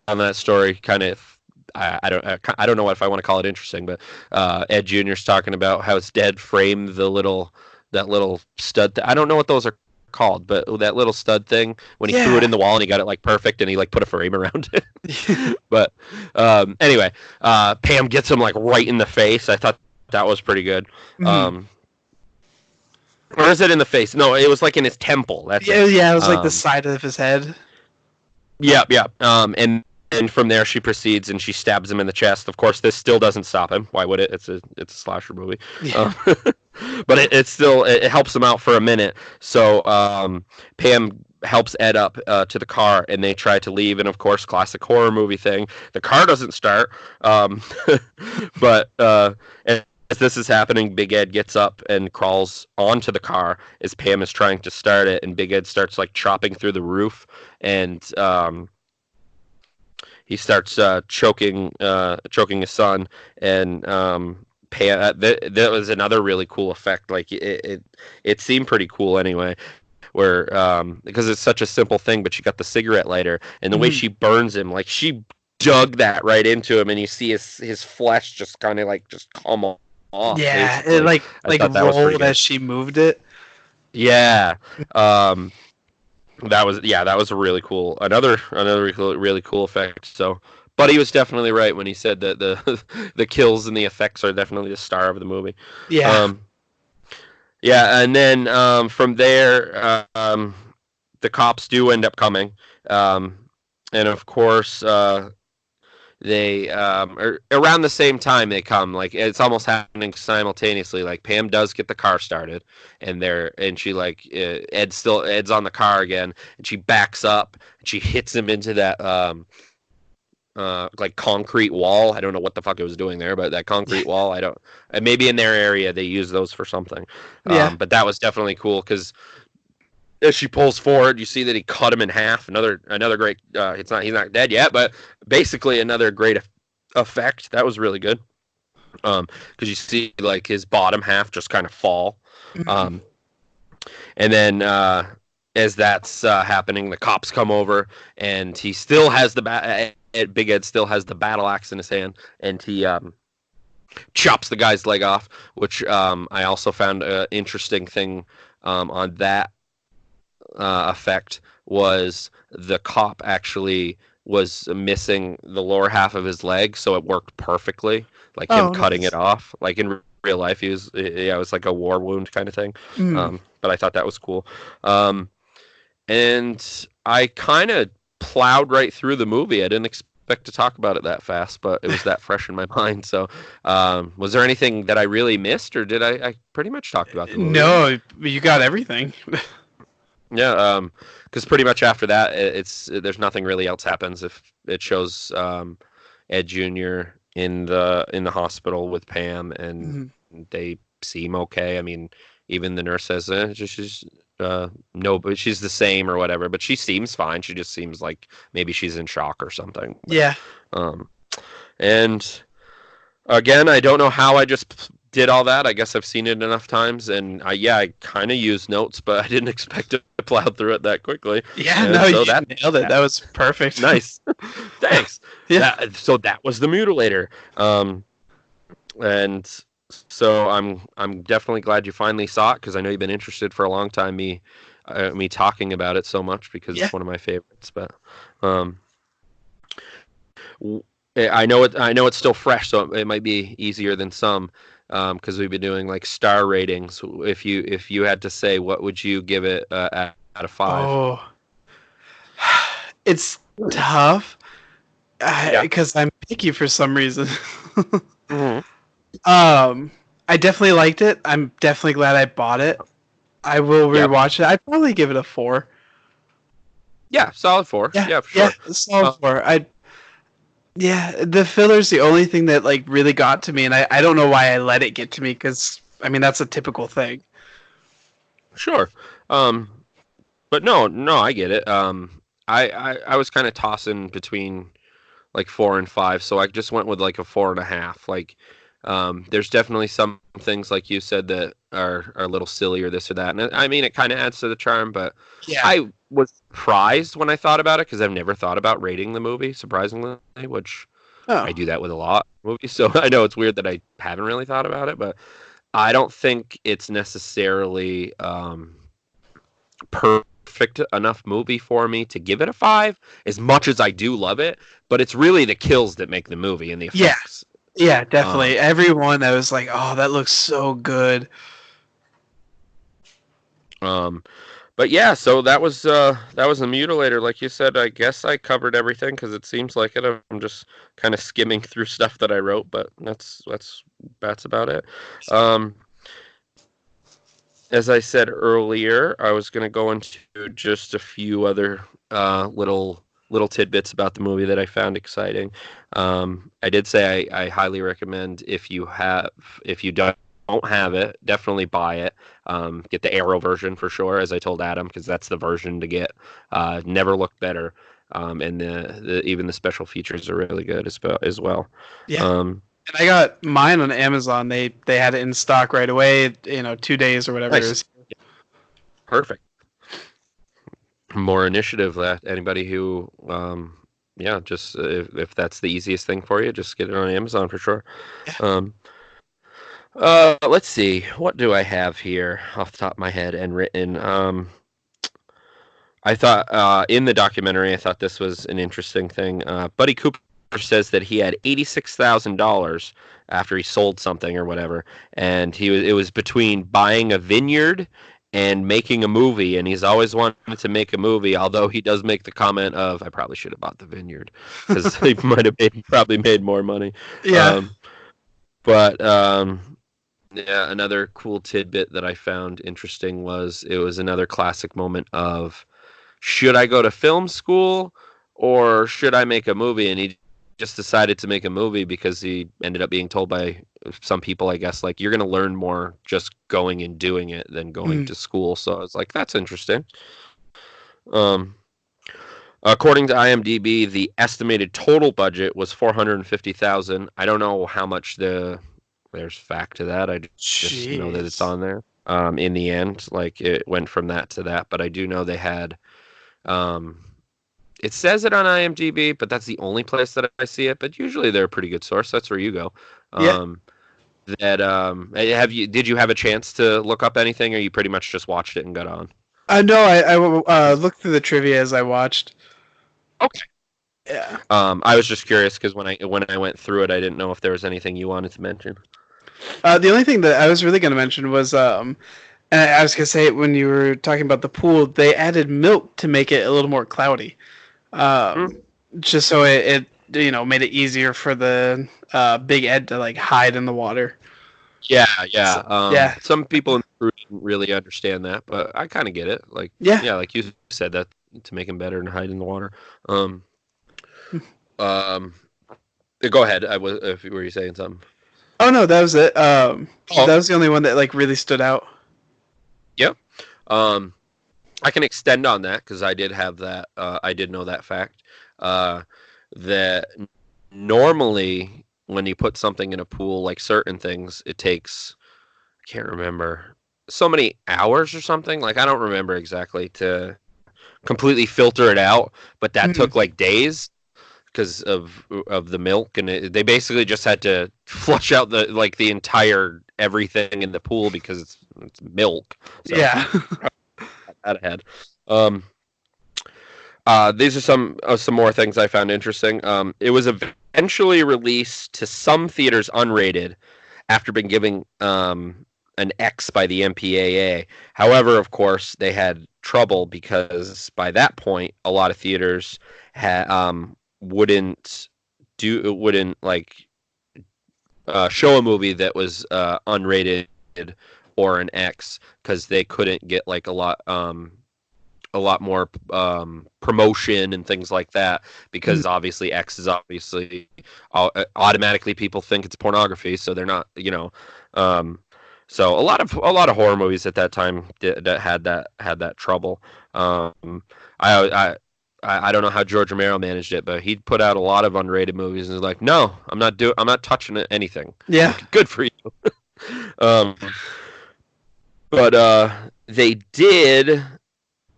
Speaker 1: that story kind of. I don't know if I want to call it interesting, but Ed Junior's talking about how his dad framed that little stud. I don't know what those are called, but that little stud thing when he threw it
Speaker 2: Yeah.
Speaker 1: in the wall and he got it like perfect and he like put a frame around it. But anyway, Pam gets him like right in the face. I thought that was pretty good.
Speaker 2: Mhm.
Speaker 1: Um, or is it in the face? No, it was like in his temple. That's
Speaker 2: Yeah,
Speaker 1: it.
Speaker 2: yeah, it was like the
Speaker 1: Um,
Speaker 2: side of his head.
Speaker 1: Yep, yep. And from there she proceeds and she stabs him in the chest. Of course, this still doesn't stop him. Why would it? It's a slasher movie.
Speaker 2: Yeah.
Speaker 1: Uh, but it still it helps him out for a minute. So Pam helps Ed up to the car and they try to leave. And of course, classic horror movie thing. The car doesn't start. Um, but as this is happening, Big Ed gets up and crawls onto the car as Pam is trying to start it, and Big Ed starts like chopping through the roof, and he starts choking his son, and Pam. That was another really cool effect. Like it seemed pretty cool anyway. Where because it's such a simple thing, but she got the cigarette lighter, and the way
Speaker 2: Mhm.
Speaker 1: she burns him, like she dug that right into him, and you see his flesh just kind of like just come off,
Speaker 2: Yeah, it
Speaker 1: basically. I
Speaker 2: like
Speaker 1: thought that was pretty
Speaker 2: rolled
Speaker 1: good.
Speaker 2: as she moved it.
Speaker 1: Yeah. Um, that was a really cool another really cool effect. So, but he was definitely right when he said that the the kills and the effects are definitely the star of the movie.
Speaker 2: Yeah.
Speaker 1: Um, yeah, and then from there, the cops do end up coming, um, and of course, they around the same time they come. Like it's almost happening simultaneously. Like Pam does get the car started, and she like Ed's on the car again, and she backs up and she hits him into that like concrete wall. I don't know what the fuck it was doing there, but that concrete wall, I don't. Maybe in their area they use those for something.
Speaker 2: Yeah.
Speaker 1: But that was definitely cool because as she pulls forward, you see that he cut him in half. Another great. He's not dead yet, but basically another great effect. That was really good. Because you see like his bottom half just kind of fall.
Speaker 2: Mhm.
Speaker 1: Um, and then as that's happening, the cops come over, and he still has Big Ed still has the battle axe in his hand, and he chops the guy's leg off. Which I also found an interesting thing on that effect was the cop actually was missing the lower half of his leg, so it worked perfectly. Like him
Speaker 2: Oh,
Speaker 1: cutting it
Speaker 2: nice.
Speaker 1: off. Like in real life, he was yeah, it was like a war wound kind of thing.
Speaker 2: Mm.
Speaker 1: But I thought that was cool. Um, and I kind of plowed right through the movie. I didn't expect to talk about it that fast, but it was that fresh in my mind. So, was there anything that I really missed, or did I pretty much talked about the movie?
Speaker 2: No, you got everything.
Speaker 1: Yeah, because pretty much after that, it's there's nothing really else happens. If it shows Ed Junior in the hospital with Pam, and
Speaker 2: Mhm.
Speaker 1: they seem okay. I mean, even the nurse says she's no, but she's the same or whatever. But she seems fine. She just seems like maybe she's in shock or something. But
Speaker 2: Yeah.
Speaker 1: um, and again, I don't know how I just did all that. I guess I've seen it enough times, and I kind of used notes, but I didn't expect to plow through it that quickly.
Speaker 2: Yeah,
Speaker 1: And
Speaker 2: no,
Speaker 1: so
Speaker 2: you nailed it. That was perfect.
Speaker 1: nice. Thanks.
Speaker 2: Yeah.
Speaker 1: That was the Mutilator. And so I'm definitely glad you finally saw it because I know you've been interested for a long time. Me talking about it so much because
Speaker 2: Yeah.
Speaker 1: it's one of my favorites. But um, I know it's still fresh, so it might be easier than some because we've been doing like star ratings. If you had to say, what would you give it out of 5?
Speaker 2: Oh, it's tough
Speaker 1: Yeah.
Speaker 2: because I'm picky for some reason.
Speaker 1: Hmm.
Speaker 2: um, I definitely liked it. I'm definitely glad I bought it. I will
Speaker 1: Yep.
Speaker 2: rewatch it. I'd probably give it a 4.
Speaker 1: Yeah. Solid 4.
Speaker 2: Yeah,
Speaker 1: Yeah, for
Speaker 2: yeah,
Speaker 1: sure.
Speaker 2: a solid
Speaker 1: Uh,
Speaker 2: 4. I Yeah, the filler's the only thing that like really got to me, and I don't know why I let it get to me because I mean that's a typical thing.
Speaker 1: sure. Um, but no, no, I get it. I was kind of tossing between like 4 and 5, so I just went with like a 4.5. Like, there's definitely some things like you said that are a little silly or this or that, and I mean it kind of adds to the charm. But
Speaker 2: Yeah.
Speaker 1: I was surprised when I thought about it because I've never thought about rating the movie, surprisingly, which
Speaker 2: Oh.
Speaker 1: I do that with a lot of movies. So I know it's weird that I haven't really thought about it, but I don't think it's necessarily perfect enough movie for me to give it a 5 as much as I do love it, but it's really the kills that make the movie and the
Speaker 2: Yeah.
Speaker 1: effects.
Speaker 2: Yeah,
Speaker 1: um,
Speaker 2: definitely. Everyone that was like, "Oh, that looks so good."
Speaker 1: um, but yeah, so that was the Mutilator. Like you said, I guess I covered everything because it seems like it. I'm just kind of skimming through stuff that I wrote, but that's about it. um, as I said earlier, I was going to go into just a few other little tidbits about the movie that I found exciting. I did say I highly recommend if you don't have it, definitely buy it. Get the Arrow version for sure, as I told Adam, because that's the version to get. Never looked better, and even the special features are really good as well.
Speaker 2: Yeah.
Speaker 1: Um,
Speaker 2: And I got mine on Amazon. They had it in stock right away, 2 days or whatever it
Speaker 1: nice,
Speaker 2: was.
Speaker 1: perfect. More initiative that anybody who yeah, just if that's the easiest thing for you, just get it on Amazon for sure.
Speaker 2: Yeah.
Speaker 1: um let's see, what do I have here off the top of my head and written. I thought in the documentary, I thought this was an interesting thing. Buddy Cooper says that he had $86,000 after he sold something or whatever, and it was between buying a vineyard and making a movie, and he's always wanted to make a movie. Although he does make the comment of, "I probably should have bought the vineyard because he might have probably made more money."
Speaker 2: Yeah.
Speaker 1: Um, but yeah, another cool tidbit that I found interesting was it was another classic moment of, should I go to film school or should I make a movie? And he just decided to make a movie because he ended up being told by some people, I guess, like, you're going to learn more just going and doing it than going
Speaker 2: Mm.
Speaker 1: to school. So I was like, that's interesting. Um, According to IMDb, the estimated total budget was 450,000. I don't know how much there's fact to that. I just know that it's
Speaker 2: Jeez.
Speaker 1: on there. In the end, like, it went from that to that, but I do know they had um, it says it on IMDb, but that's the only place that I see it. But usually they're a pretty good source. That's where you go.
Speaker 2: Yeah.
Speaker 1: Did you have a chance to look up anything, or you pretty much just watched it and got on?
Speaker 2: No, I looked through the trivia as I watched.
Speaker 1: Okay.
Speaker 2: Yeah.
Speaker 1: I was just curious because when I went through it, I didn't know if there was anything you wanted to mention.
Speaker 2: The only thing that I was really going to mention was and I was going to say when you were talking about the pool, they added milk to make it a little more cloudy.
Speaker 1: Hmm.
Speaker 2: Um, just so it made it easier for the Big Ed to like hide in the water.
Speaker 1: Yeah, yeah.
Speaker 2: So, yeah.
Speaker 1: Some people in the crew didn't really understand that, but I kind of get it. Like,
Speaker 2: Yeah.
Speaker 1: yeah, like you said, that to make him better and hide in the water. Um, um, Go ahead. If were you saying something?
Speaker 2: Oh no, that was it.
Speaker 1: Oh,
Speaker 2: That was the only one that like really stood out.
Speaker 1: yep. Um, I can extend on that because I did have that. I did know that fact. Uh, that normally when you put something in a pool, like certain things, it takes, I can't remember, so many hours or something. Like, I don't remember exactly to completely filter it out, but that took
Speaker 2: Mm.
Speaker 1: like days because of the milk, and they basically just had to flush out the entire everything in the pool because it's milk. So
Speaker 2: Yeah.
Speaker 1: that ahead. Um, these are some more things I found interesting. It was eventually released to some theaters unrated after being given an X by the MPAA. However, of course, they had trouble because by that point, a lot of theaters wouldn't wouldn't like show a movie that was unrated or an X because they couldn't get like a lot more promotion and things like that
Speaker 2: Mm.
Speaker 1: because obviously X is obviously automatically people think it's pornography, so they're not, um, so a lot of horror movies at that time that had that trouble. I, I I don't know how George Romero managed it, but he put out a lot of unrated movies and was like, "No, I'm not touching anything."
Speaker 2: Yeah.
Speaker 1: Like, good for you. Um, but they did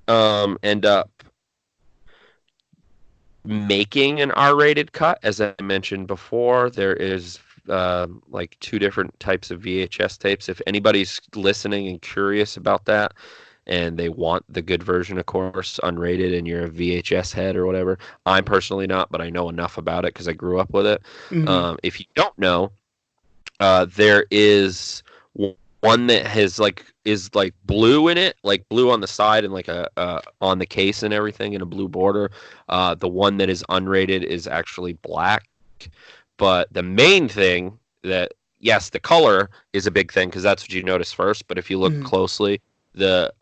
Speaker 1: end up making an R-rated cut. As I mentioned before, there is like two different types of VHS tapes. If anybody's listening and curious about that, and they want the good version, of course, unrated, and you're a VHS head or whatever. I'm personally not, but I know enough about it because I grew up with it.
Speaker 2: Mm.
Speaker 1: If you don't know, there is one that has is like blue in it, like blue on the side and like a on the case and everything, and a blue border. The one that is unrated is actually black. But the main thing that, yes, the color is a big thing because that's what you notice first. But if you look
Speaker 2: Mm.
Speaker 1: closely, the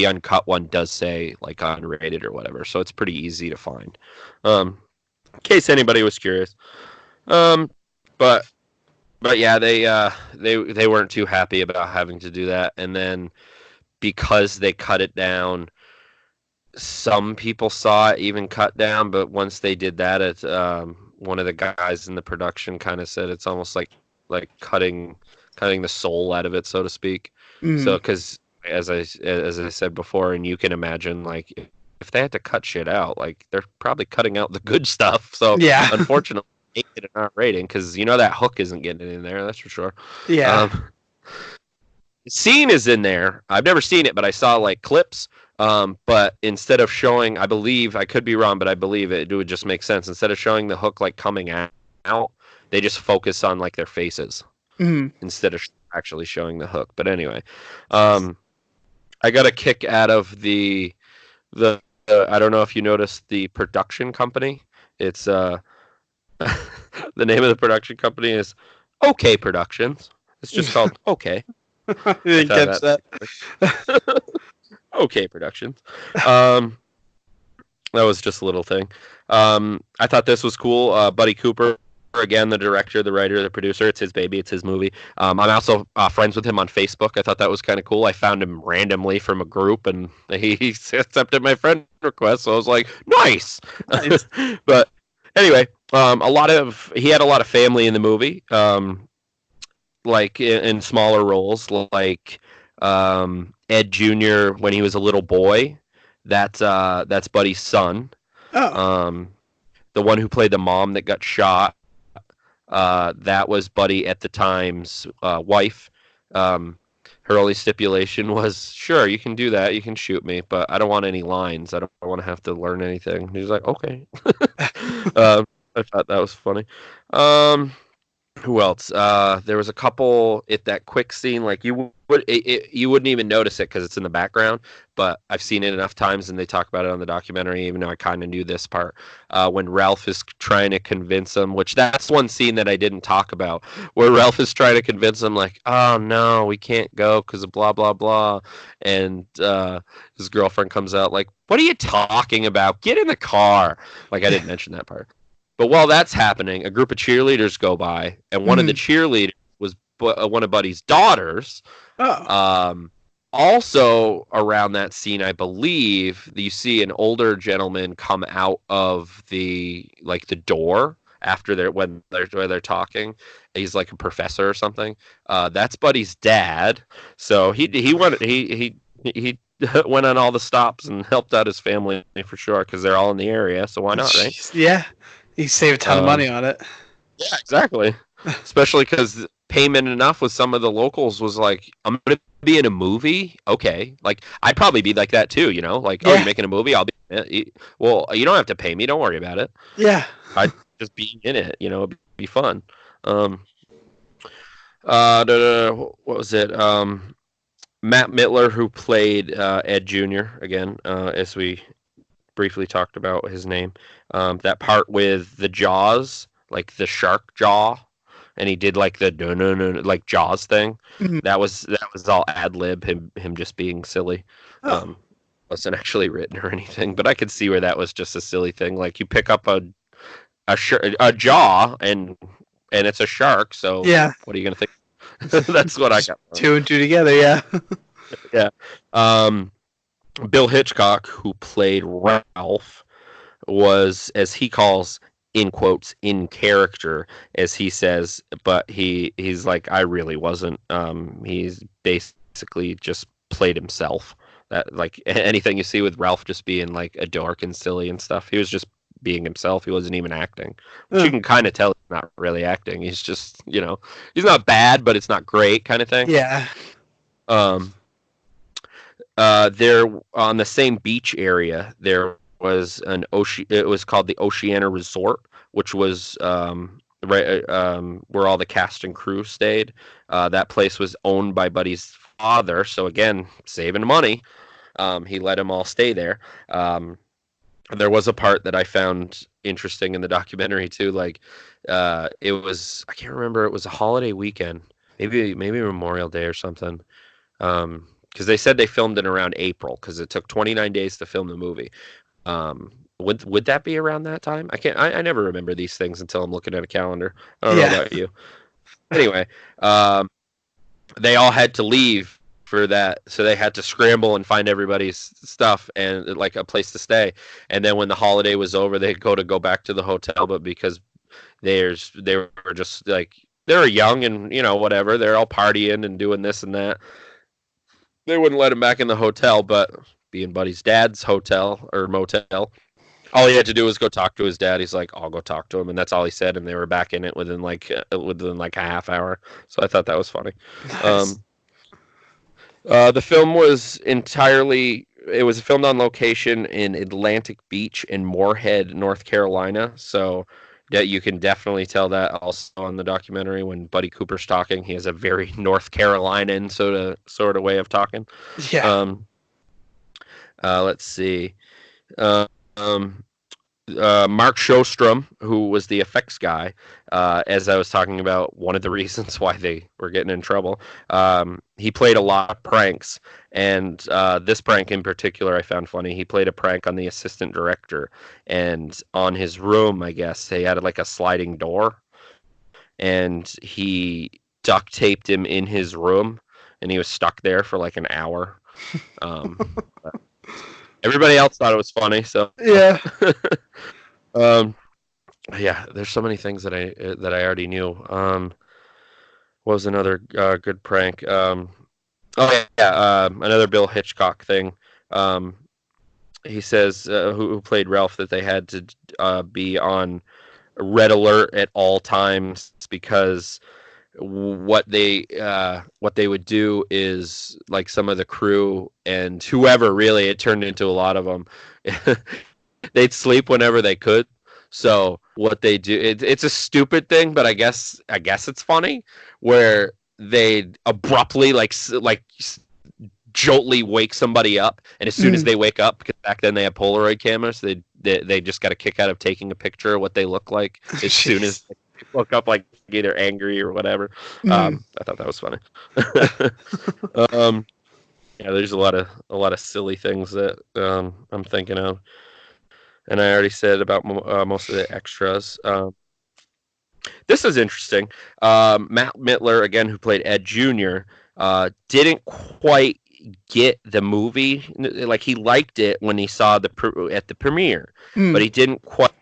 Speaker 1: uncut one does say like unrated or whatever, so it's pretty easy to find. In case anybody was curious. Um, but but yeah, they weren't too happy about having to do that, and then because they cut it down, some people saw it even cut down. But once they did that, one of the guys in the production kind of said it's almost like cutting the soul out of it, so to speak. So
Speaker 2: Mm.
Speaker 1: because as I said before, and you can imagine, like if they had to cut shit out, like they're probably cutting out the good stuff. So
Speaker 2: Yeah.
Speaker 1: unfortunately, they made it not rating because that hook isn't getting it in there. That's for sure.
Speaker 2: Yeah.
Speaker 1: Um, Scene is in there. I've never seen it, but I saw like clips. But instead of showing, I believe I could be wrong, but I believe it would just make sense. Instead of showing the hook like coming out, they just focus on like their faces
Speaker 2: Mm.
Speaker 1: instead of actually showing the hook. But anyway, um, I got a kick out of the. I don't know if you noticed the production company. It's the name of the production company is OK Productions. It's just called OK.
Speaker 2: I
Speaker 1: I
Speaker 2: didn't
Speaker 1: thought
Speaker 2: catch
Speaker 1: that
Speaker 2: that.
Speaker 1: OK Productions. Um, that was just a little thing. I thought this was cool. Buddy Cooper, again, the director, the writer, the producer. It's his baby. It's his movie. I'm also friends with him on Facebook. I thought that was kind of cool. I found him randomly from a group, and he accepted my friend request. So I was like, nice.
Speaker 2: Nice.
Speaker 1: But anyway, he had a lot of family in the movie. Like in smaller roles, like Ed Jr. when he was a little boy. That's Buddy's son.
Speaker 2: Oh.
Speaker 1: Um, the one who played the mom that got shot. That was Buddy at the time's wife. Um, her only stipulation was, sure, you can do that, you can shoot me, but I don't want any lines. I don't want to have to learn anything. And he was like, okay. I thought that was funny. Um, who else? There was a couple at that quick scene. Like you wouldn't even notice it because it's in the background. But I've seen it enough times, and they talk about it on the documentary. Even though I kind of knew this part, when Ralph is trying to convince him, which that's one scene that I didn't talk about, where Ralph is trying to convince him, like, "Oh no, we can't go because of blah blah blah," and his girlfriend comes out like, "What are you talking about? Get in the car!" Like I didn't mention that part. But while that's happening, a group of cheerleaders go by, and one of the
Speaker 2: Mm.
Speaker 1: cheerleaders was one of Buddy's daughters.
Speaker 2: Oh.
Speaker 1: Um, Also, around that scene, I believe you see an older gentleman come out of the door, after they're talking. He's like a professor or something. That's Buddy's dad. So he went on all the stops and helped out his family for sure because they're all in the area. So why not, right?
Speaker 2: Jeez, yeah, he saved a ton of
Speaker 1: Um,
Speaker 2: money on it.
Speaker 1: yeah, exactly. Especially because payment enough with some of the locals was like, I'm gonna be in a movie. Okay, like I'd probably be like that too. Like, oh, you're
Speaker 2: Yeah,
Speaker 1: making a movie, I'll be in it. Well, you don't have to pay me. Don't worry about it.
Speaker 2: yeah.
Speaker 1: I'd just be in it. It'd be fun. Um, what was it? Matt Mittler, who played Ed Jr. again, as we briefly talked about his name. That part with the jaws, like the shark jaw, and he did like the no like Jaws thing.
Speaker 2: Mhm.
Speaker 1: That was all ad lib, him just being silly.
Speaker 2: Oh,
Speaker 1: Wasn't actually written or anything, but I could see where that was just a silly thing. Like you pick up a jaw and it's a shark. So
Speaker 2: yeah.
Speaker 1: what are you gonna think? That's what I got.
Speaker 2: Two and two together, yeah.
Speaker 1: Yeah. Um, Bill Hitchcock, who played Ralph, was, as he calls, in quotes, in character, as he says, but he's like, I really wasn't. He's basically just played himself. That, like, anything you see with Ralph just being like a dork and silly and stuff, he was just being himself. He wasn't even acting, which you
Speaker 2: Oh,
Speaker 1: can kind of tell he's not really acting. He's just, he's not bad, but it's not great kind of thing.
Speaker 2: yeah.
Speaker 1: Um, there on the same beach area, there was an ocean. It was called the Oceana Resort, which was right where all the cast and crew stayed. That place was owned by Buddy's father, so again, saving money. He let them all stay there. There was a part that I found interesting in the documentary too. Like, it was, I can't remember. It was a holiday weekend, maybe Memorial Day or something. Because they said they filmed it around April because it took 29 days to film the movie. Would that be around that time? I can't. I never remember these things until I'm looking at a calendar. I don't know
Speaker 2: Yeah.
Speaker 1: about you. Anyway, they all had to leave for that, so they had to scramble and find everybody's stuff and like a place to stay. And then when the holiday was over, they go back to the hotel, but because they were just like they were young and whatever, they're all partying and doing this and that. They wouldn't let him back in the hotel, but being Buddy's dad's hotel or motel, all he had to do was go talk to his dad. He's like, "I'll go talk to him," and that's all he said. And they were back in it within like a half hour. So I thought that was funny.
Speaker 2: Nice.
Speaker 1: Um, the film was entirely. It was filmed on location in Atlantic Beach in Moorhead, North Carolina. So yeah, you can definitely tell that also on the documentary when Buddy Cooper's talking. He has a very North Carolinian sort of way of talking.
Speaker 2: Yeah.
Speaker 1: Um, let's see. Uh, um, Mark Shostrom, who was the effects guy, as I was talking about, one of the reasons why they were getting in trouble. He played a lot of pranks, and this prank in particular I found funny. He played a prank on the assistant director, and on his room, I guess, they had like a sliding door, and he duct taped him in his room, and he was stuck there for like an hour. But everybody else thought it was funny, so.
Speaker 2: Yeah.
Speaker 1: um, yeah, there's so many things that I already knew. What was another good prank? Oh yeah, another Bill Hitchcock thing. Um, he says who played Ralph that they had to be on red alert at all times because what they would do is like some of the crew and whoever really it turned into a lot of them they'd sleep whenever they could. So what they do, it's a stupid thing, but I guess it's funny where they abruptly like joltly wake somebody up, and as soon as
Speaker 2: Mm.
Speaker 1: they wake up, because back then they had Polaroid cameras, they just got a kick out of taking a picture of what they look like as soon as
Speaker 2: Jeez.
Speaker 1: they woke up, like either angry or whatever.
Speaker 2: Mm.
Speaker 1: I thought that was funny. um, yeah, there's a lot of silly things that I'm thinking of. And I already said about most of the extras. This is interesting. Matt Mittler, again, who played Ed Jr., didn't quite get the movie. Like he liked it when he saw at the premiere, but
Speaker 2: Mm.
Speaker 1: he didn't quite.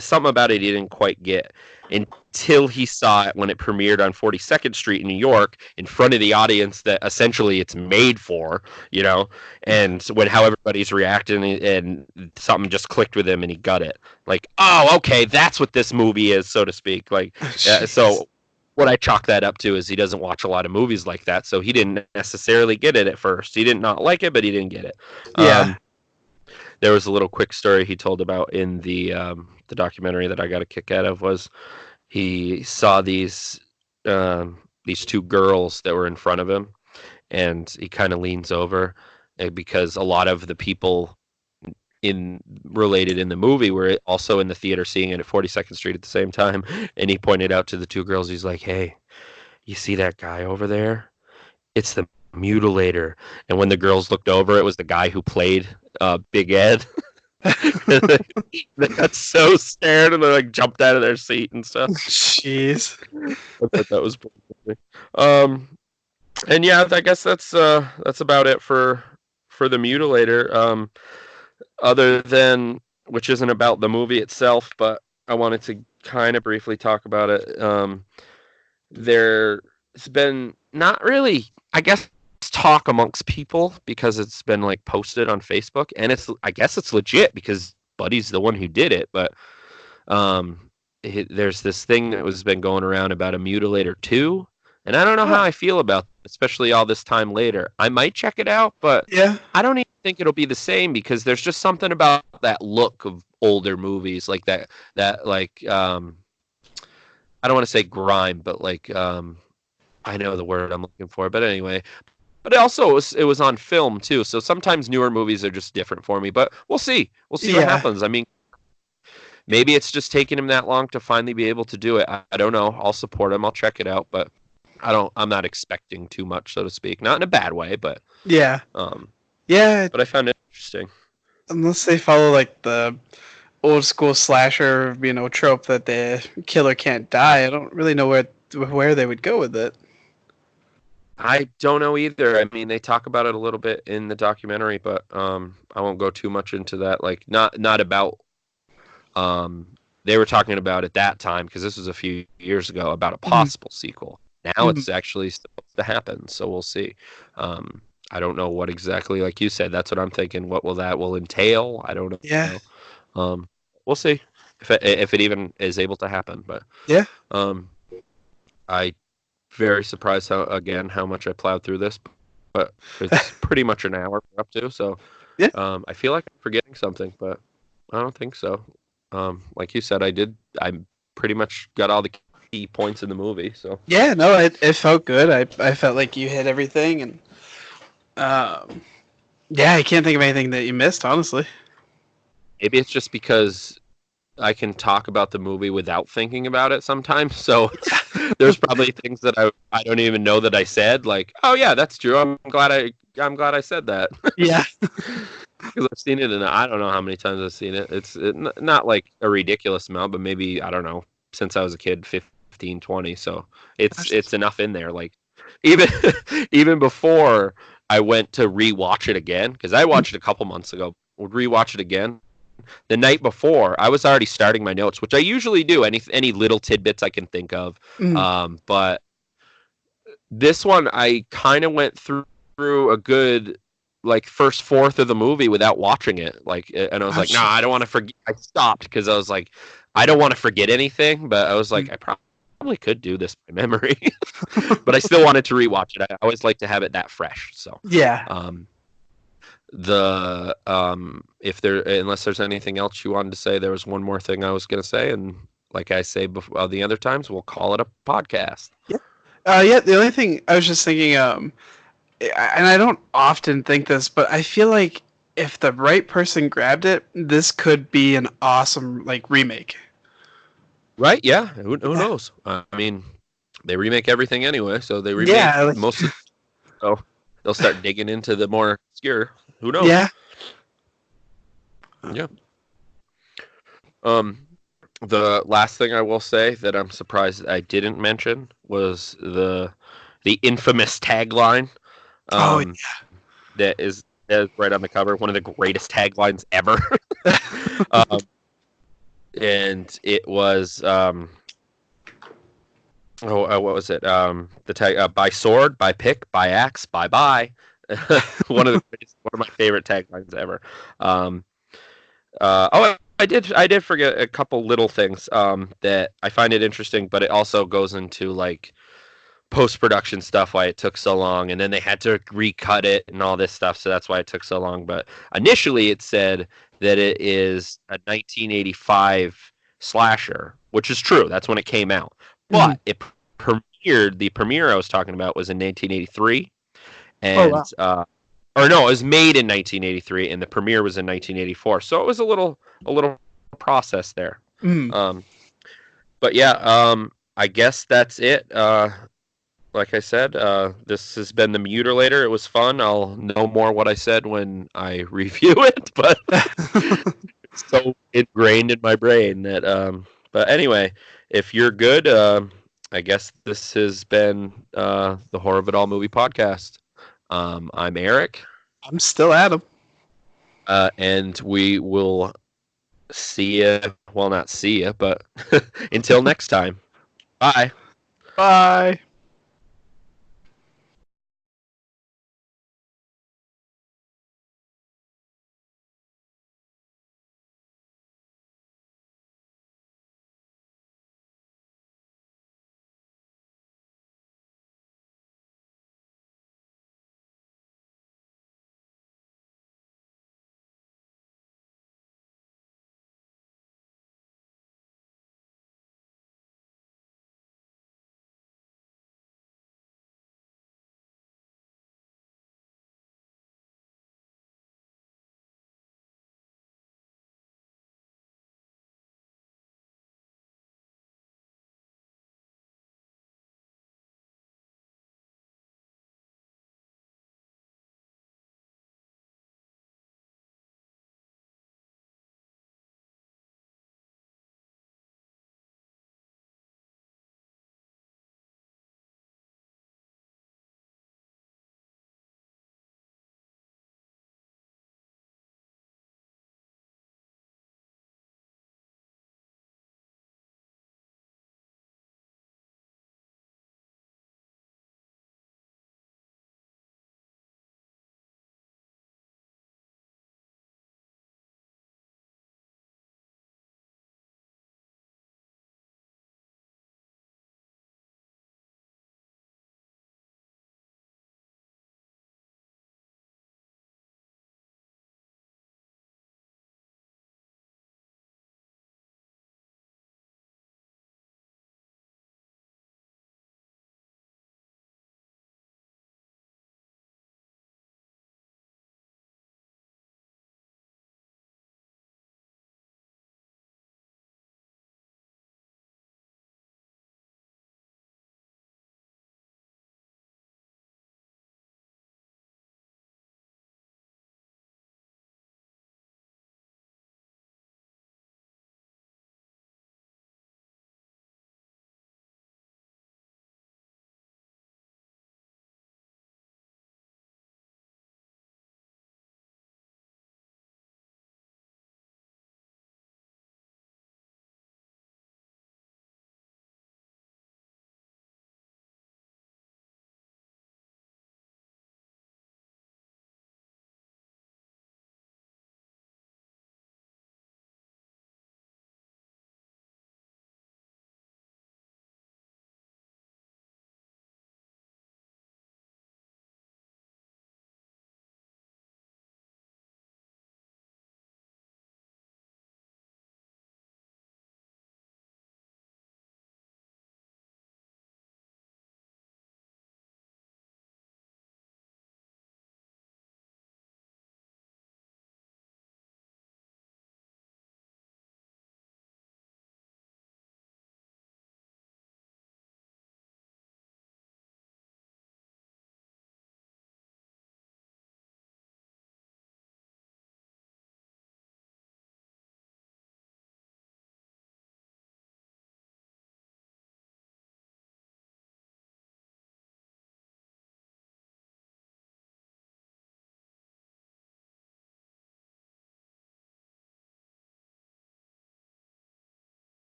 Speaker 1: something about it he didn't quite get until he saw it when it premiered on 42nd Street in New York in front of the audience that essentially it's made for, you know, and when how everybody's reacting and something just clicked with him and he got it. Like, oh, okay, that's what this movie is, so to speak. Like,
Speaker 2: Jeez.
Speaker 1: so what I chalk that up to is he doesn't watch a lot of movies like that, so he didn't necessarily get it at first. He did not like it, but he didn't get it.
Speaker 2: Yeah.
Speaker 1: There was a little quick story he told about in the documentary that I got a kick out of was he saw these two girls that were in front of him, and he kind of leans over because a lot of the people in related in the movie were also in the theater seeing it at 42nd Street at the same time, and he pointed out to the two girls. He's like, "Hey, you see that guy over there? It's the Mutilator." And when the girls looked over, it was the guy who played Big Ed. They got so scared and they like jumped out of their seat and stuff.
Speaker 2: Jeez.
Speaker 1: I thought that was pretty funny. And yeah, I guess that's about it for the Mutilator. Other than which isn't about the movie itself, but I wanted to kind of briefly talk about it. There's been not really, I guess, talk amongst people because it's been like posted on Facebook, and I guess it's legit because Buddy's the one who did it, but there's this thing that was been going around about a Mutilator 2, and I don't know how
Speaker 2: Oh,
Speaker 1: I feel about it, especially all this time later. I might check it out, but
Speaker 2: yeah.
Speaker 1: I don't even think it'll be the same because there's just something about that look of older movies like that like I don't want to say grime, but like I know the word I'm looking for, but anyway. But it was on film too, so sometimes newer movies are just different for me. But we'll see. We'll see what
Speaker 2: Yeah.
Speaker 1: happens. I mean, maybe it's just taking him that long to finally be able to do it. I don't know. I'll support him. I'll check it out, but I'm not expecting too much, so to speak. Not in a bad way,
Speaker 2: Yeah.
Speaker 1: um,
Speaker 2: Yeah.
Speaker 1: but I found it interesting.
Speaker 2: Unless they follow like the old school slasher, trope that the killer can't die, I don't really know where they would go with it.
Speaker 1: I don't know either. I mean, they talk about it a little bit in the documentary, but I won't go too much into that. Like, not about they were talking about at that time because this was a few years ago about a
Speaker 2: Mhm.
Speaker 1: possible sequel. Now
Speaker 2: Mhm.
Speaker 1: it's actually supposed to happen, so we'll see. I don't know what exactly, like you said, that's what I'm thinking. What will that will entail? I don't
Speaker 2: Yeah.
Speaker 1: know. Um, we'll see if it even is able to happen. But
Speaker 2: Yeah.
Speaker 1: um, I very surprised how much I plowed through this, but it's pretty much an hour we're up to. So
Speaker 2: Yeah.
Speaker 1: I feel like I'm forgetting something, but I don't think so. Like you said, I pretty much got all the key points in the movie. So
Speaker 2: Yeah. No, it felt good. I felt like you hit everything, and um, yeah, I can't think of anything that you missed, honestly.
Speaker 1: maybe it's just because I can talk about the movie without thinking about it sometimes. So there's probably things that I don't even know that I said. Like, oh yeah, that's true. I'm glad I said that
Speaker 2: Yeah.
Speaker 1: because I've seen it and I don't know how many times I've seen it. Not like a ridiculous amount, but maybe I don't know since I was a kid, 15, 20. So it's enough in there. Like even even before I went to rewatch it again because I watched it a couple months ago. Would rewatch it again the night before. I was already starting my notes, which I usually do. Any little tidbits I can think of.
Speaker 2: Mm.
Speaker 1: But this one I kind of went through a good like first fourth of the movie without watching it. Like, and I was
Speaker 2: Oh,
Speaker 1: like, nah,
Speaker 2: shit.
Speaker 1: I don't want to forget. I stopped because I was like, I don't want to forget anything. But I was like,
Speaker 2: Mm.
Speaker 1: I probably could do this by memory, but I still wanted to rewatch it. I always like to have it that fresh. So,
Speaker 2: Yeah.
Speaker 1: um, if there unless there's anything else you wanted to say, there was one more thing I was going to say, and like I say before the other times, we'll call it a podcast.
Speaker 2: Yeah. Yeah. The only thing I was just thinking, and I don't often think this, but I feel like if the right person grabbed it, this could be an awesome like remake.
Speaker 1: Right? Yeah. Who
Speaker 2: Yeah.
Speaker 1: knows? I mean, they remake everything anyway, so they remake
Speaker 2: Yeah. Like,
Speaker 1: most of. So they'll start digging into the more obscure. Who knows?
Speaker 2: yeah.
Speaker 1: Yeah. Um, the last thing I will say that I'm surprised I didn't mention was the infamous tagline.
Speaker 2: Oh,
Speaker 1: Um, that is right on the cover. One of the greatest taglines ever. um, and it was what was it? The tag by sword, by pick, by axe, bye bye. One of my favorite taglines ever. Um, I did forget a couple little things that I find it interesting, but it also goes into like post production stuff why it took so long, and then they had to recut it and all this stuff, so that's why it took so long. But initially, it said that it is a 1985 slasher, which is true. That's when it came out,
Speaker 2: Mhm.
Speaker 1: but it premiered. The premiere I was talking about was in 1983,
Speaker 2: Oh wow.
Speaker 1: and or no, it was made in 1983, and the premiere was in 1984. So it was a little process there.
Speaker 2: Mm.
Speaker 1: Um, but yeah, I guess that's it. Like I said, this has been the Mutilator. It was fun. I'll know more what I said when I review it, but it's so ingrained in my brain that. But anyway, if you're good, I guess this has been the Horror of It All movie podcast. I'm Eric,
Speaker 2: I'm still Adam.
Speaker 1: and we will see you. Well, not see you, but until next time. Bye.
Speaker 2: Bye.